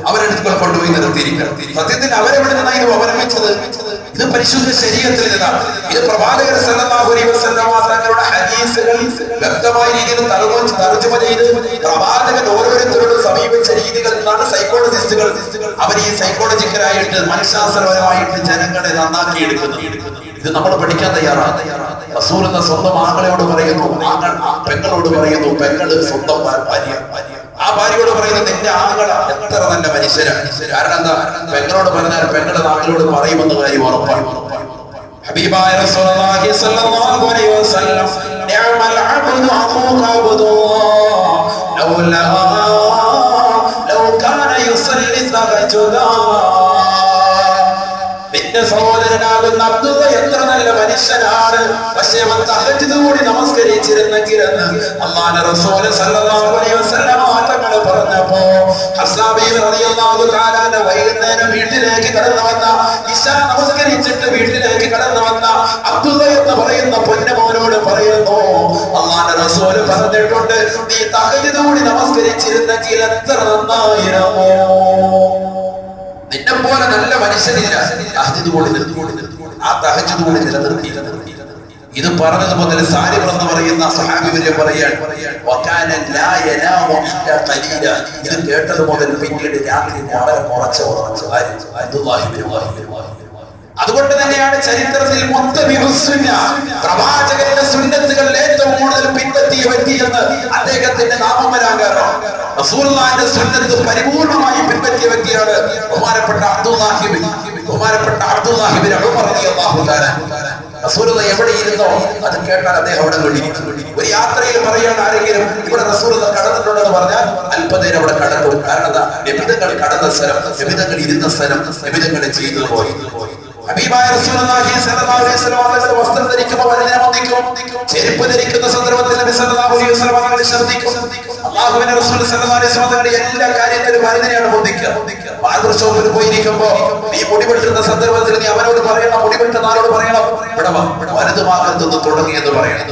അവരെടുത്തുകൾ കൊണ്ടുപോയി നിർത്തിയിരിക്കണം. സത്യത്തിൽ അവരെവിടെ നിന്നാണ് ഇത് അവലംബിച്ചത്? ഇത് പരിശുദ്ധ ശരീഅത്തിൽ നിന്നാണ്. ഇത് പ്രവാചകർ സല്ലല്ലാഹു അലൈഹി വസല്ലം തങ്ങളുടെ ഹദീസുകൾ വ്യക്തമായ രീതിയിൽ തർജ്ജമ ചെയ്ത് പ്രവാചകൻ ഓരോരുത്തരോടും സമീപിച്ച രീതികളിൽ നിന്നാണ് സൈക്കോളജിസ്റ്റുകൾ അവർ ഈ സൈക്കോളജിക്കലായിട്ട് മനഃശാസ്ത്രപരമായിട്ട് ജനങ്ങളെ നന്നാക്കി എടുക്കുന്നത്. ഇത് നമ്മൾ പഠിക്കാൻ തയ്യാറാണ്. റസൂൽ എന്ന സ്വന്തം ആങ്ങളോട് പറയുന്നു, പെങ്ങളോട് പറയുന്നു, പെങ്ങള് സ്വന്തം ഭാര്യ, ആ ഭാര്യയോട് പറയുന്നത് നിന്റെ ആങ്ങള എത്ര നല്ല മനുഷ്യരാണ്. കാരണം എന്താ? പെങ്ങളോട് പറഞ്ഞാൽ പെങ്ങളുടെ നാട്ടിലോട് പറയുമെന്ന കാര്യം ഉറപ്പാണ്. ഹബീബായ റസൂലുള്ളാഹി സ്വല്ലല്ലാഹു അലൈഹി വസല്ലം നിഅമൽ അബ്ദു അഖൂക അബ്ദുല്ലാഹ് ലൗ കാന യുസല്ലി തഹജ്ജുദാ. നിന്റെ സഹോദരനാകുന്ന അബ്ദുള്ള എത്ര നല്ല മനുഷ്യനാണ്, പക്ഷേ അവൻ തഹജ്ജുദ് കൂടി നമസ്കരിച്ചിരുന്നെങ്കിൽ എന്ന് അല്ലാഹുവിന്റെ റസൂൽ സല്ലല്ലാഹു അലൈഹി വസല്ലം തങ്ങൾ പറഞ്ഞപ്പോ ഹസ്സാബി റളിയല്ലാഹു തആല വൈകുന്നേരം വീട്ടിലേക്ക് കടന്നു വന്ന, ഇശാ നമസ്കരിച്ചിട്ട് വീട്ടിലേക്ക് കടന്നു വന്ന അബ്ദുള്ള എന്ന് പറയുന്ന പൊന്നുമോനോട് പറയുന്നു, അല്ലാഹുവിന്റെ റസൂൽ പറഞ്ഞിട്ടുണ്ട്, നീ തഹജ്ജുദ് കൂടി നമസ്കരിച്ചിരുന്നെങ്കിൽ എത്ര നന്നായിരുന്നു. നിന്നെ പോലെ നല്ല മനുഷ്യനില്ല. തഹജ്ജുദ് കൂടി ആ തഹജ്ജുദ് കൂടി നിലനിർത്തി. ഇത് പറഞ്ഞത് മുതൽ സാലിം എന്ന് പറയുന്ന സ്വഹാബി വരെ പറയാൻ ഇത് കേട്ടത് മുതൽ പിന്നീട് രാത്രി വളരെ കുറച്ച് അതുകൊണ്ട് തന്നെയാണ് ചരിത്രത്തിൽ പ്രവാചകന്റെ സുന്നത്തുകളിൽ ഏറ്റവും കൂടുതൽ പിൻപറ്റിയ വ്യക്തി എന്ന് അദ്ദേഹത്തിന്റെ നാമം വരാൻ കാരണം റസൂലുള്ളാഹിന്റെ സുന്നത്ത് പരിപൂർണമായി പിൻപറ്റിയ വ്യക്തിയാണ് ബഹുമാനപ്പെട്ട അബ്ദുല്ലാഹി ഇബ്നു ഉമർ റളിയല്ലാഹു തആല. റസൂലുള്ളാഹി എവിടെ ഇരുന്നോ അത് കേട്ടാൽ അദ്ദേഹം അവിടെ കൊണ്ടിരിക്കും. ഒരു യാത്രയിൽ പറയാൻ ആരെങ്കിലും ഇവിടെ റസൂലുള്ളാഹി കടന്നിട്ടുണ്ടെന്ന് പറഞ്ഞാൽ അല്പനേരം അവിടെ കടക്കും. കാരണം എന്താ? നബിതങ്ങൾ കടന്ന സ്ഥലം, നബിതങ്ങൾ ഇരുന്ന സ്ഥലം, നബിതങ്ങൾ ചെയ്തു പോയി. ഹബീബായ റസൂലുള്ളാഹി സ്വല്ലല്ലാഹു അലൈഹി വസല്ലം തങ്ങളുടെ വസ്ത്രം ധരിക്കുമ്പോൾ വരനെ വന്ദിക്കും. ചെരുപ്പ് ധരിക്കുന്ന സന്ദർഭത്തിൽ നബി സ്വല്ലല്ലാഹു അലൈഹി വസല്ലം തങ്ങളെ ശ്രദ്ധിക്കും. അല്ലാഹുവിന്റെ റസൂൽ സ്വല്ലല്ലാഹു അലൈഹി വസല്ലം തങ്ങളുടെ എല്ലാ കാര്യത്തിലും വരനെയാണ് വന്ദിക്കുക. ബാർബർ ഷോപ്പിൽ പോയിരിക്കുമ്പോ നീ മുടി വെട്ടുന്ന സന്ദർഭത്തിൽ നീ അവനോട് പറയണം, മുടി വെട്ടുന്ന ആളോട് പറയണം, ഇവിടെ വലതു ഭാഗത്ത് നിന്ന് തുടങ്ങി എന്ന് പറയണം.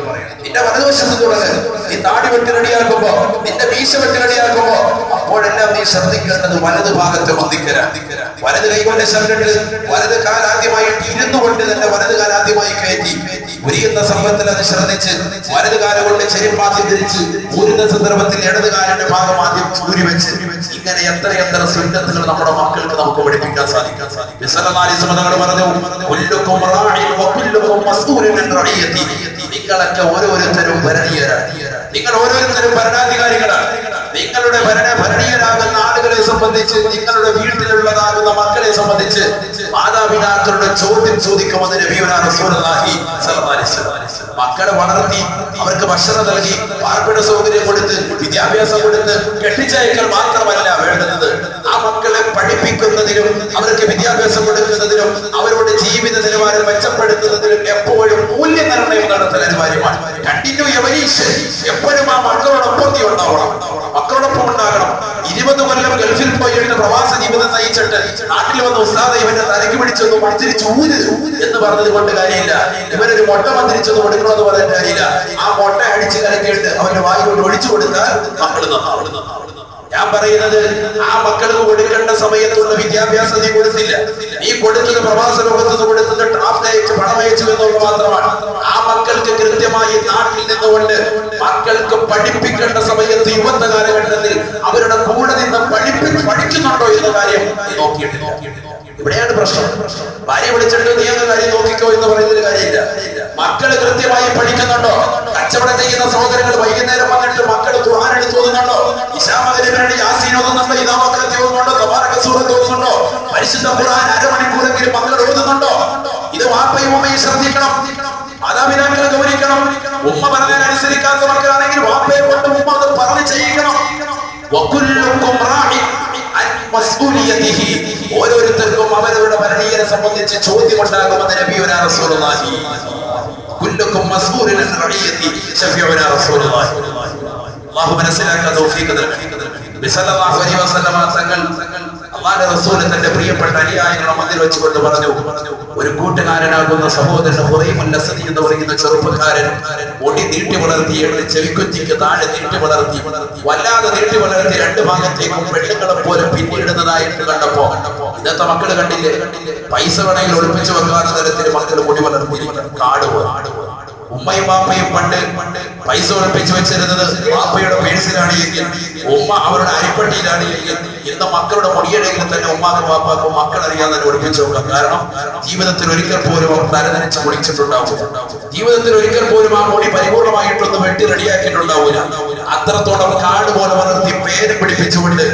നിന്റെ വലതുവശത്ത് തുടങ്ങി. നീ താടി വെട്ടി റെഡിയാക്കുമ്പോ, നിന്റെ മീശ വെട്ടി റെഡിയാക്കുമ്പോ അപ്പോഴെല്ലാം നീ ശ്രദ്ധിക്കേണ്ടത് വലതു ഭാഗത്ത് വന്ദിക്കലാണ്. വലത് കൈകൊണ്ട് ശബ്ദിട്ട് വലത് കാൽ ആദ്യമായിട്ട് ഇരുന്നു കൊണ്ട് തന്നെ വലത് കാൽ ആദ്യമായി കയറ്റി ഉരിയുന്ന സമ്പത്തിൽ അത് ശ്രദ്ധിച്ച് വലത് കാല കൊണ്ട് ചെരുപ്പാദ്യം ധരിച്ച് ഊരുന്ന സന്ദർഭത്തിൽ ഇടത് കാലിന്റെ ഭാഗം ആദ്യം ഊരി വെച്ച് ഇങ്ങനെ എത്ര സുന്നത്തുകൾ നമ്മുടെ മക്കൾക്ക് നമുക്ക് പഠിപ്പിക്കാൻ സാധിക്കും. നിങ്ങളൊക്കെ ഓരോരുത്തരും ഭരണീയരാണ്. നിങ്ങൾ ഓരോരുത്തരും ഭരണാധികാരികളാണ്. നിങ്ങളുടെ ഭരണീയരാകുന്ന ആളുകളെ സംബന്ധിച്ച്, നിങ്ങളുടെ വീട്ടിലുള്ളതാകുന്ന മക്കളെ സംബന്ധിച്ച് മാതാപിതാക്കളുടെ ചോദ്യം ചോദിക്കുമെന്ന് നബിയുനാ റസൂലുള്ളാഹി സ്വല്ലല്ലാഹു അലൈഹി വസല്ലം. മക്കളെ വളർത്തി അവർക്ക് ഭക്ഷണം നൽകി പാർപ്പിട സൗകര്യം കൊടുത്ത് വിദ്യാഭ്യാസം കൊടുത്ത് കെട്ടിച്ചയക്കൽ മാത്രമല്ല വേണ്ടുന്നത്. ആ മക്കളെ പഠിപ്പിക്കുന്നതിനും അവർക്ക് വിദ്യാഭ്യാസം കൊടുക്കുന്നതിനും അവരുടെ ജീവിത നിലവാരം മെച്ചപ്പെടുത്തുന്നതിനും എപ്പോഴും മൂല്യനിർണ്ണയം നടത്തൽ അനിവാര്യമാണ്. Continue evolution. എപ്പോഴും ആ മക്കളോടൊപ്പം നീ ഉണ്ടാവണം, മക്കളോടൊപ്പം ഉണ്ടാകണം. 20 കൊല്ലം ഗൾഫിൽ പോയിട്ട് പ്രവാസ ജീവിതം നയിച്ചിട്ട് നാട്ടിൽ വന്ന ഉസ്താദ് ഇവന്റെ തലയ്ക്ക് പിടിച്ചൊന്ന് മന്ത്രിച്ച് ഊര് എന്ന് പറഞ്ഞത് കൊണ്ട് കാര്യമില്ല. ഇവരൊരു മുട്ട മന്ത്രിച്ചൊന്ന് കൊടുക്കണമെന്ന് പറഞ്ഞിട്ട് കാര്യമില്ല. ആ മുട്ട അടിച്ച് കലക്കിയിട്ട് അവന്റെ വായിലോട്ട് ഒഴിച്ചു കൊടുത്താൽ മക്കൾ നന്നാവും. ഞാൻ പറയുന്നത് ആ മക്കൾക്ക് കൊടുക്കേണ്ട സമയത്തുള്ള വിദ്യാഭ്യാസം നീ കൊടുത്തില്ല. നീ കൊടുത്തത് പ്രവാസ ലോകത്ത് കൊടുത്തത് ഡ്രാഫ്റ്റ് അയച്ച് പണം അയച്ചു എന്നുള്ളത് മാത്രമാണ്. ആ മക്കൾക്ക് കൃത്യമായി നാട്ടിൽ നിന്നുകൊണ്ട് മക്കൾക്ക് പഠിപ്പിക്കേണ്ട സമയത്ത് യുവത്വ കാലഘട്ടത്തിൽ അവരുടെ കൂടെ നിന്ന് പഠിക്കുന്നുണ്ടോ എന്ന കാര്യം നീ നോക്കിയിട്ടില്ല. ഇവിടെയാണ് പ്രശ്നം. ഭാര്യ വിളിച്ചിട്ട് നീ എന്ന കാര്യം നോക്കിക്കോ എന്ന് പറയുന്നൊരു കാര്യമില്ല. മക്കള് കൃത്യമായി പഠിക്കുന്നുണ്ടോ? കച്ചവടം ചെയ്യുന്ന സഹോദരങ്ങൾ വൈകുന്നേരം വന്നിട്ട് മക്കള് ഖുർആൻ എടുത്ത് ഓതുന്നുണ്ടോ? ഇശാമകരിവരുടെ യാസീൻ ഓതുന്നുണ്ടോ? ഇദാമക്കത്തി ഓതുന്നുണ്ടോ? തബാറക സൂറത്ത് ഓതുന്നുണ്ടോ? പരിശുദ്ധ ഖുർആൻ അരമണിക്കൂറെങ്കിലും മക്കൾ ഓതുന്നുണ്ടോ? ഇത് വാപ്പയും ഉമ്മയും ശ്രദ്ധിക്കണം. മാതാപിതാക്കളെ ഗൗനിക്കണം. ഉമ്മ പറഞ്ഞാൽ അനുസരിക്കാത്ത മക്കളാണെങ്കിൽ വാപ്പയെ കൊണ്ട് ഉമ്മ അത് പറഞ്ഞ് ചെയ്യിക്കണം. ഓരോരുത്തർക്കും അവരവരുടെ ഭരണീയരെ സംബന്ധിച്ച് ചോദ്യമുണ്ടാകുമെന്ന് നബിയുനാ റസൂലുള്ളാഹി. കുല്ലുക്കും മസ്ഊലുൻ അൻ റഇയതി ശഫീഉനാ റസൂലുള്ളാഹി. അല്ലാഹു മനസ്സിലാക്കാൻ തൗഫീഖ് നൽകട്ടെ. നബി സല്ലല്ലാഹു അലൈഹി വസല്ലം തങ്ങൾ അല്ലാഹുവിന്റെ റസൂൽ തന്റെ പ്രിയപ്പെട്ട അനുയായികളെ മുന്നിൽ വെച്ചുകൊണ്ട് പറഞ്ഞു, ഒരു കൂട്ടുകാരനാകുന്ന സഹോദരൻ ഖുറൈമുൽ അസ്ദി എന്ന് പറയുന്ന ചെറുപ്പക്കാരൻ മുടി നീട്ടി വളർത്തിയിട്ട് ചെവിക്കുറ്റിക്ക് താഴെ നീട്ടി വളർത്തി, വല്ലാതെ നീട്ടി വളർത്തി രണ്ട് ഭാഗത്തേക്കും പെണ്ണുങ്ങളെ പോലെ പിന്നിടുന്നതായിട്ട് കണ്ടപ്പോ ഇന്നത്തെ മക്കള് കണ്ടില്ലേ, പൈസ വേണമെങ്കിൽ ഒളിപ്പിച്ചു വെക്കാത്ത തരത്തിൽ മക്കൾ മുടി വളർത്തിയിരിക്കണം. ഉമ്മയും വാപ്പയും പണ്ട് പൈസ ഒളിപ്പിച്ചു വെച്ചിരുന്നത് വാപ്പയുടെ പേഴ്സിലാണ് എങ്കിൽ, ഉമ്മ അവരുടെ അരിപ്പട്ടിയിലാണ് എങ്കിൽ, ഇന്ന് മക്കളുടെ മുടിയിടയിൽ തന്നെ ഉമ്മാക്കും വാപ്പാക്കും മക്കൾ അറിയാൻ തന്നെ ഒളിപ്പിച്ചു വെക്കാം. കാരണം ജീവിതത്തിൽ ഒരിക്കൽ പോലും അവർ തലനനച്ച് കുളിച്ചിട്ടുണ്ടാവില്ല, ജീവിതത്തിൽ ഒരിക്കൽ പോലും ആ മുടി പരിപൂർണമായിട്ടൊന്ന് വെട്ടി റെഡിയാക്കിയിട്ടുണ്ടാവില്ല. അത്രത്തോളം കാട് പോലെ വളർത്തി പേര് പിടിപ്പിച്ചുകൊണ്ട്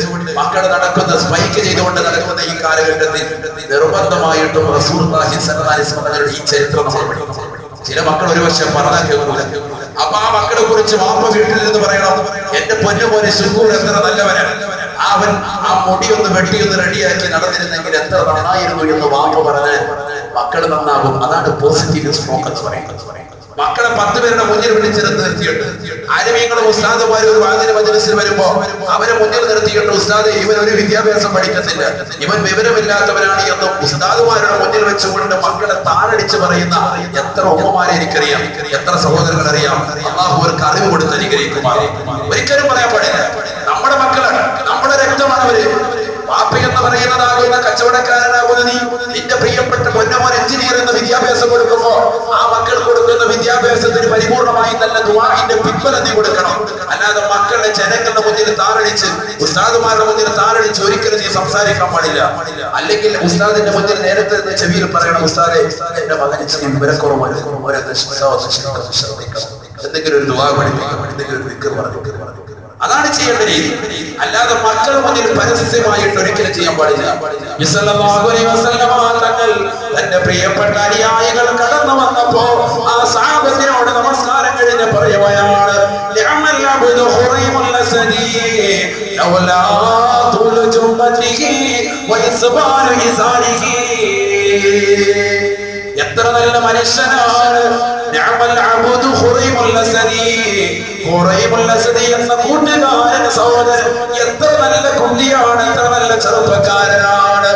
മക്കൾ നടക്കുന്ന സ്പൈക്ക് ചെയ്തുകൊണ്ട് നടക്കുന്ന ഈ കാലഘട്ടത്തിൽ നിർബന്ധമായിട്ടും റസൂലുള്ളാഹി സ്വല്ലല്ലാഹി അലൈഹി വസല്ലമയുടെ ഈ ചരിത്രം നമ്മൾ പഠിക്കണം. ചില മക്കൾ ഒരു വർഷം പറഞ്ഞാൽ കേൾക്കൂല. അപ്പൊ ആ മക്കളെ കുറിച്ച് വാപ്പ വീട്ടിൽ നിന്ന് പറയണം, എന്റെ പൊന്നുപോലെ ശുക്കൂർ എത്ര നല്ലവനാണ്, അവൻ ആ മുടിയൊന്ന് വെട്ടിയൊന്ന് റെഡിയാക്കി നടന്നിരുന്നെങ്കിൽ എത്ര നന്നായിരുന്നു എന്ന് വാപ്പ പറഞ്ഞ് മക്കൾ നന്നാകും. അതാണ് പോസിറ്റീവ് സ്ട്രോക്ക് എന്ന് പറയുന്നത്. മക്കളെ 10 പേരുടെ മുന്നിൽ വിളിച്ചിരുന്ന് നിർത്തിയിട്ട് ആരെങ്കിലും ഉസ്താദുമാർ ഒരു വാതിന് മജ്‌ലിസിൽ വരുമ്പോ അവരെ മുന്നിൽ നിർത്തിയിട്ട്, ഉസ്താദ് ഇവൻ ഒരു വിദ്യാഭ്യാസം പഠിക്കത്തില്ല, ഇവൻ വിവരമില്ലാത്തവനാണ് എന്ന് ഉസ്താദുമാരുടെ മുന്നിൽ വെച്ചുകൊണ്ട് മക്കളെ താഴടിച്ച് പറയുന്ന എത്ര ഉമ്മമാരെ എനിക്കറിയാം, എത്ര സഹോദരങ്ങൾ അറിയാം. അല്ലാഹു അവർക്ക് അറിവ് കൊടുത്ത് അനുഗ്രഹിക്കുമാറാകട്ടെ. ഒരിക്കലും പറയാൻ പാടില്ല, നമ്മുടെ മക്കളാണ്, നമ്മുടെ രക്തമാണ് അവര്. വാപ്പ എന്ന് പറയുന്നതാകുന്ന കച്ചവടക്കാരനാകുന്ന നീ നിന്റെ പ്രിയപ്പെട്ട പൊന്നമോൻ എഞ്ചിനീയർ എന്ന വിദ്യാഭ്യാസം കൊടുക്കുമ്പോ ആ മക്കൾ കൊടുക്കുന്ന വിദ്യാഭ്യാസത്തിന് പരിപൂർണമായി നല്ല ദുആഇന്റെ പിൻബലം നീ കൊടുക്കണം. അല്ലാതെ മക്കളുടെ ജനങ്ങളുടെ മുന്നിൽ താറടിച്ച് ഉസ്താദുമാരുടെ മുന്നിൽ താറടിച്ച് ഒരിക്കലും നീ സംസാരിക്കാൻ പാടില്ല. അല്ലെങ്കിൽ ഉസ്താദിന്റെ മുന്നിൽ നേരത്തെ ചെവിയിൽ പറയണം, ഉസ്താദെ എന്റെ മകന് വിവരക്കുറവ്, എന്തെങ്കിലും ഒരു ദുആ പഠിപ്പിക്കണം, എന്തെങ്കിലും ഒരു ദിക്ർ പറഞ്ഞു. അതാണ് ചെയ്യേണ്ട രീതി. അല്ലാതെ മക്കളുടെ മുന്നിൽ പരസ്യമായിട്ട് ഒരിക്കലും ചെയ്യാൻ പാടില്ല. തങ്ങൾ തന്റെ പ്രിയപ്പെട്ട അനുയായികൾ കടന്നു വന്നപ്പോ ആ സഹാബത്തിനോട് നമസ്കാരം കഴിഞ്ഞ് പറയുകയാണ്, എത്ര നല്ല മനുഷ്യനാണ് എന്ന കൂട്ടുകാരൻ സഹോദരൻ, എത്ര നല്ല കുട്ടിയാണ്, എത്ര നല്ല ചെറുപ്പക്കാരനാണ്.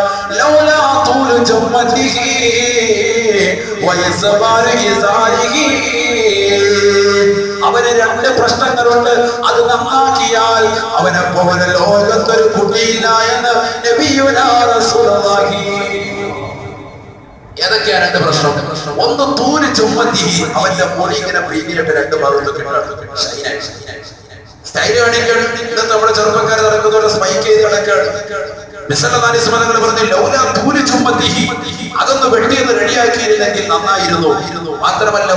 അവന് 2 പ്രശ്നങ്ങളുണ്ട്, അത് നന്നാക്കിയാൽ അവനെ പോലെ ലോകത്തൊരു കുട്ടിയില്ല എന്ന് നബിയുനാ റസൂലുള്ളാഹി. ഏതൊക്കെയാണ് 2 പ്രശ്നം? ഒന്ന് തൂര് ചുമത്തി, അവന്റെ മുടി ഇങ്ങനെ പ്രീതിയായിട്ട് 2 ഭാഗത്തൊക്കെ സ്റ്റൈല് കാണിക്കാൻ നമ്മുടെ ചെറുപ്പക്കാർ നടക്കുന്ന സ്പൈക്ക് ചെയ്ത് കിടക്കാണ്. അതൊന്ന് വെട്ടിയെന്ന് റെഡിയാക്കിയിരുന്നെങ്കിൽ നന്നായിരുന്നു. മാത്രമല്ല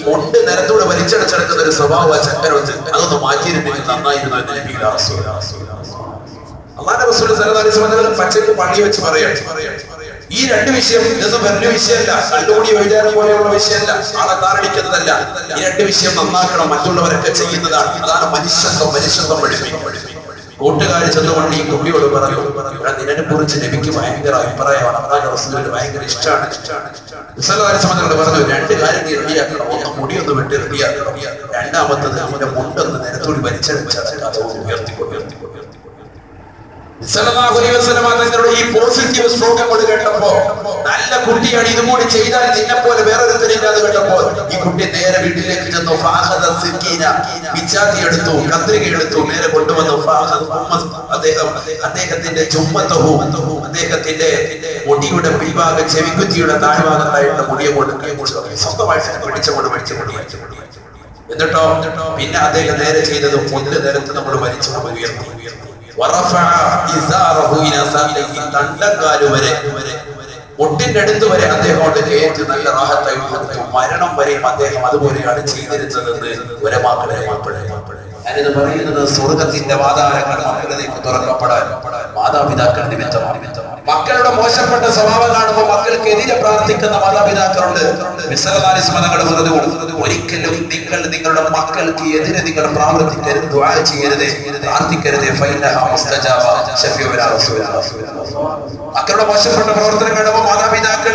കൊണ്ട് നിരത്തോട് വലിച്ചടച്ചെടുക്കുന്ന ഒരു സ്വഭാവ ചക്കരുണ്ട്, അതൊന്ന് മാറ്റിയിരുന്നെങ്കിൽ നന്നായിരുന്നു എന്ന് നബി അല്ലാഹുവിന്റെ റസൂൽ സല്ലല്ലാഹു അലൈഹി വസല്ലം പച്ചക്ക് പണി വെച്ച് പറയാണ്. ഈ 2 വിഷയം ഇതൊന്നും വലിയ വിഷയമല്ല, കണ്ടുകൂടി വിചാരം പോലെയുള്ള വിഷയമല്ല, ആളെ താറടിക്കുന്നതല്ല. ഈ 2 വിഷയം നന്നാക്കണം, മറ്റുള്ളവരൊക്കെ ചെയ്യുന്നതാണ്. അതാണ് മനുഷ്യത്വം പഠിപ്പിക്കും. കൂട്ടുകാരി ചെന്നുകൊണ്ട് ഈ കുട്ടിയോട് പറഞ്ഞു, ഇതിനെ കുറിച്ച് നബിക്ക് ഭയങ്കര അഭിപ്രായമാണ്, അള്ളാഹുവിന്റെ റസൂലിന് ഭയങ്കര ഇഷ്ടമാണ്. പറഞ്ഞു, 2 കാര്യം നീ റെഡിയാക്കണം. ഒന്ന് മുടിയൊന്ന് വെട്ടി റെഡിയാക്കണം, രണ്ടാമത്തത് അവന്റെ മുണ്ടൊന്ന് നിരത്തോട് വലിച്ചടച്ച് ഉയർത്തിക്കൊണ്ട് ഈ പോസിറ്റീവ് സ്ട്രോക്ക് കൊണ്ട് കേട്ടപ്പോ നല്ല കുട്ടിയാണ്, ഇതും കൂടി ചെയ്താൽ നിന്നെ പോലെ വേറൊരുത്തരില്ലാതെ കേട്ടപ്പോ ഈ കുട്ടി നേരെ വീട്ടിലേക്ക് ചെന്നു. പിച്ചാത്തി എടുത്തു, കത്രിക എടുത്തു, നേരെ കൊണ്ടുവന്നു. അദ്ദേഹത്തിന്റെ ചുമ്മത്തഹു, അദ്ദേഹത്തിന്റെ മുടിയുടെ പിൻഭാഗം ചെവിക്കുറ്റിയുടെ താഴ്ഭാഗത്തായിട്ട് മുടിയെ കൊണ്ട് സ്വന്തമായിട്ട് പിടിച്ചുകൊണ്ട് മുടിയാക്കി. എന്നിട്ടോ പിന്നെ അദ്ദേഹം നേരെ ചെയ്തത് മുണ്ട് നിരത്ത് നമ്മൾ വലിച്ചുകൊണ്ട് ഉയർത്തി. ഒട്ടിന്റെ അടുത്ത് വരെ അദ്ദേഹം കൊണ്ട് കയറ്റി നല്ല റാഹത്തായി കൊടുത്തു. മരണം വരെയും അദ്ദേഹം അതുപോലെയാണ് ചെയ്തിരുന്നതെന്ന് ഞാനിത് പറയുന്നത് സ്വർഗത്തിന്റെ വാതാരങ്ങൾ മക്കളിലേക്ക് തുറക്കപ്പെടാൻ മാതാപിതാക്കൾ നിമിത്തമാണ്. മക്കളുടെ മോശപ്പെട്ട സ്വഭാവം കാണുമ്പോൾ മക്കൾക്കെതിരെ പ്രാർത്ഥിക്കുന്ന മാതാപിതാക്കളുണ്ട്. ഒരിക്കലും നിങ്ങളുടെ മക്കൾക്ക് എതിരെ നിങ്ങൾ പ്രാർത്ഥിക്കരുത്, ദുആ ചെയ്യരുത്, പ്രാർത്ഥിക്കരുത്. മക്കളുടെ മോശപ്പെട്ട പ്രവർത്തനം കാണുമ്പോൾ മാതാപിതാക്കൾ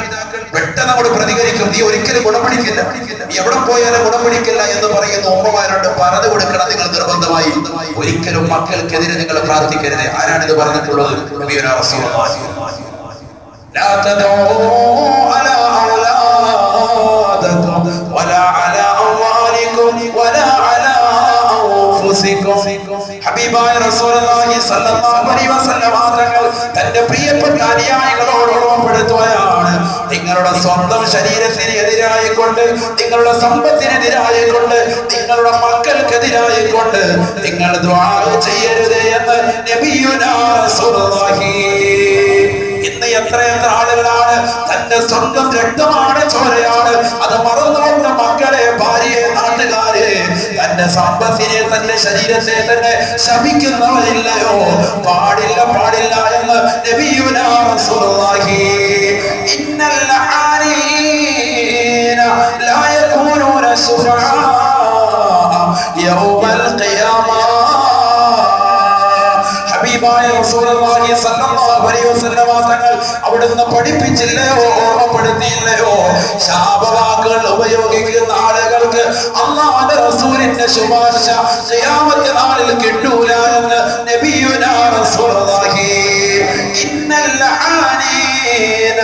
പെട്ടെന്ന് നമ്മൾ പ്രതികരിക്കും. നീ ഒരിക്കലും ഗുണം പിടിക്കില്ല, നീ എവിടെ പോയാലും ഗുണം പിടിക്കില്ല എന്ന് പറയുന്ന ഉമ്മമാരോട് പറഞ്ഞു കൊടുക്കണം നിങ്ങൾ നിർബന്ധമായി. ഒരിക്കലും മക്കൾക്കെതിരെ നിങ്ങൾ പ്രാർത്ഥിക്കരുത്. ആരാണിത് പറഞ്ഞിട്ടുള്ളത്? നബിയുനാ റസൂലുള്ളാഹി. ലാ തദഊ അലാ ഔലാദികും വലാ അലാ അംവാലികും വലാ അലാ അൻഫുസികും. ഹബീബായ റസൂലുള്ളാഹി സ്വല്ലല്ലാഹു അലൈഹി വസല്ലം തങ്ങൾ തന്റെ പ്രിയപ്പെട്ട അനുയായികളോട് ഓർമ്മപ്പെടുത്തുകയാണ്, നിങ്ങളുടെ സ്വന്തം ശരീരത്തിന് എതിരായിക്കൊണ്ട്, നിങ്ങളുടെ സമ്പത്തിനെതിരായിക്കൊണ്ട്, നിങ്ങളുടെ മക്കൾക്കെതിരായിക്കൊണ്ട് നിങ്ങൾ ദുആ ചെയ്യരുത് എന്ന് നബിയുനാ റസൂലുള്ളാഹി. ഇന്ന് എത്ര ആളുകളാണ് തന്റെ സ്വന്തം രക്തമാണ്, ചോരയാണ്, അത് മറന്നുകൊണ്ട് മക്കളെ, ഭാര്യയെ, നാട്ടുകാരെ, തന്റെ സമ്പത്തിനെ, തന്റെ ശരീരത്തെ തന്നെ ശപിക്കുന്നവരില്ലയോ? പാടില്ല, പാടില്ല എന്ന് നബിയുനാ റസൂലുള്ളാഹി. ഇന്നൽ ലആനീന ലാ യകൂനൂന ശുഫആ യൗമൽ ഖിയാമ. ഹബീബായ റസൂലുള്ളാഹി സ്വല്ലല്ലാഹു അലൈഹി വസല്ലം തങ്ങൾ അവിടുന്ന് പഠിപ്പിച്ചില്ലയോ, ഓർമ്മപ്പെടുത്തിയില്ലയോ? ശാപവാക്കുകൾ ഉപയോഗിക്കുന്ന ആളുകൾക്ക് അല്ലാഹുവിന്റെ റസൂലിന്റെ ശുപാർശ ഖിയാമത്ത് നാളിൽ കിട്ടൂല എന്ന് നബിയുനാ റസൂലുള്ളാഹി. ഇന്നൽ ലആനീന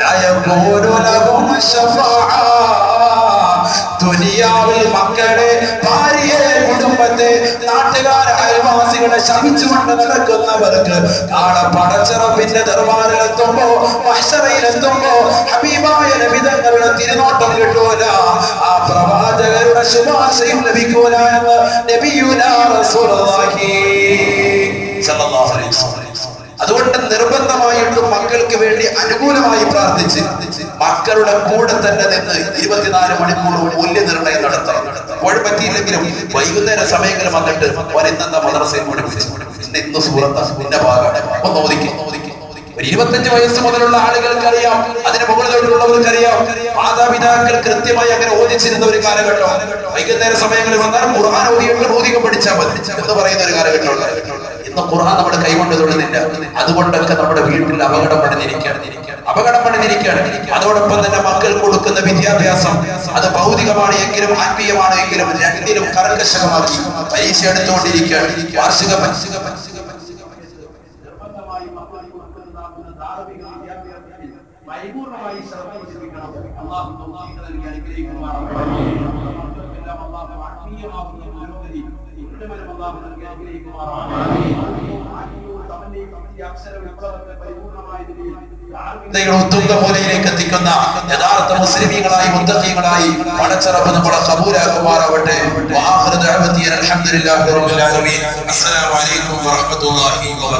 ലാ യകൂനു ലഹും ശഫാഅ. ദുനിയാവിൽ മക്കളെ, ഭാര്യയെ, കുടുംബത്തെ, നാട്ടുകാരെ, അയൽവാസികളെ ശമിച്ചുകൊണ്ട് നടക്കുന്നവർക്ക് നാളെ പടച്ചറപ്പിന്റെ ദർബാറിലെത്തുമ്പോ, മഹ്ശറയിലെത്തുമ്പോ ഹബീബായ നബി തങ്ങളുടെ തിരുനോട്ടം കിട്ടൂല, ആ പ്രവാചകരുടെ ശുപാർശയും ലഭിക്കൂല എന്ന് നബിയുനാ റസൂലുള്ളാഹി സ്വല്ലല്ലാഹു അലൈഹി വസല്ലം. അതുകൊണ്ട് നിർബന്ധമായിട്ടും മക്കൾക്ക് വേണ്ടി അനുകൂലമായി പ്രാർത്ഥിച്ച് മക്കളുടെ കൂടെ തന്നെ നിന്ന് 24 മണിക്കൂർ മൂല്യനിർണ്ണയം നടത്താം. അപ്പോൾ പറ്റിയില്ലെങ്കിലും വൈകുന്നേര സമയങ്ങളിൽ വന്നിട്ട് ഇന്നെന്താ മദ്രസയിൽ പഠിപ്പിച്ചു, ഇന്ന് സൂറത്ത് ഇന്ന ഭാഗമാണ് ഒന്ന് ഒതുക്കി. ഒരു 25 വയസ്സ് മുതലുള്ള ആളുകൾക്ക് അറിയാം, അതിന് മുകളിലോട്ടുള്ളവർക്കറിയാം. മാതാപിതാക്കൾ കൃത്യമായി അങ്ങനെ ഓദിച്ചിരുന്ന ഒരു കാലഘട്ടം. വൈകുന്നേര സമയങ്ങളിൽ വന്നാൽ ഖുർആൻ ഓതിയിട്ട് ഭൗതികം പഠിച്ചാൽ മതി എന്ന് പറയുന്ന ഒരു കാലഘട്ടമുണ്ട്. ഇന്ന് ഖുർആൻ നമ്മുടെ കൈകൊണ്ട് തൊടുന്നില്ല. അതുകൊണ്ടൊക്കെ നമ്മുടെ വീട്ടിൽ അപകടപ്പെടുന്നിരിക്കുകയാണ്. അതോടൊപ്പം തന്നെ മക്കൾ കൊടുക്കുന്ന വിദ്യാഭ്യാസം അത് ഭൗതികമാണ് എങ്കിലും ആത്മീയമാണ് എങ്കിലും രണ്ടിലും കർക്കശമാക്കി പരീക്ഷ എടുത്തുകൊണ്ടിരിക്കുകയാണ്. വാർഷിക പരിപൂർണമായി ശ്രദ്ധ ലഭിക്കണം. അല്ലാഹു തൗഫീഖ് നൽകി അനുഗ്രഹിക്കുമാറാകട്ടെ. അല്ലാഹു ആത്മീയമാകുന്ന പുരോഗതി ഇവിടെവരെ അല്ലാഹു നൽകി അനുഗ്രഹിക്കുമാറാകട്ടെ. ഉത്തുംഗമൂലയിലേക്ക് എത്തിക്കുന്ന യഥാർത്ഥ മുസ്ലിമീങ്ങളായി, മുത്തഖീങ്ങളായി പടച്ചറപ്പ് നമ്മളെ ഖബൂലാക്കുമാറാവട്ടെ. വആഖിറു ദഅവതി അൽഹംദുലില്ലാഹി റബ്ബിൽ ആലമീൻ. അസ്സലാമു അലൈക്കും വറഹ്മത്തുള്ളാഹി വബറകാതുഹു.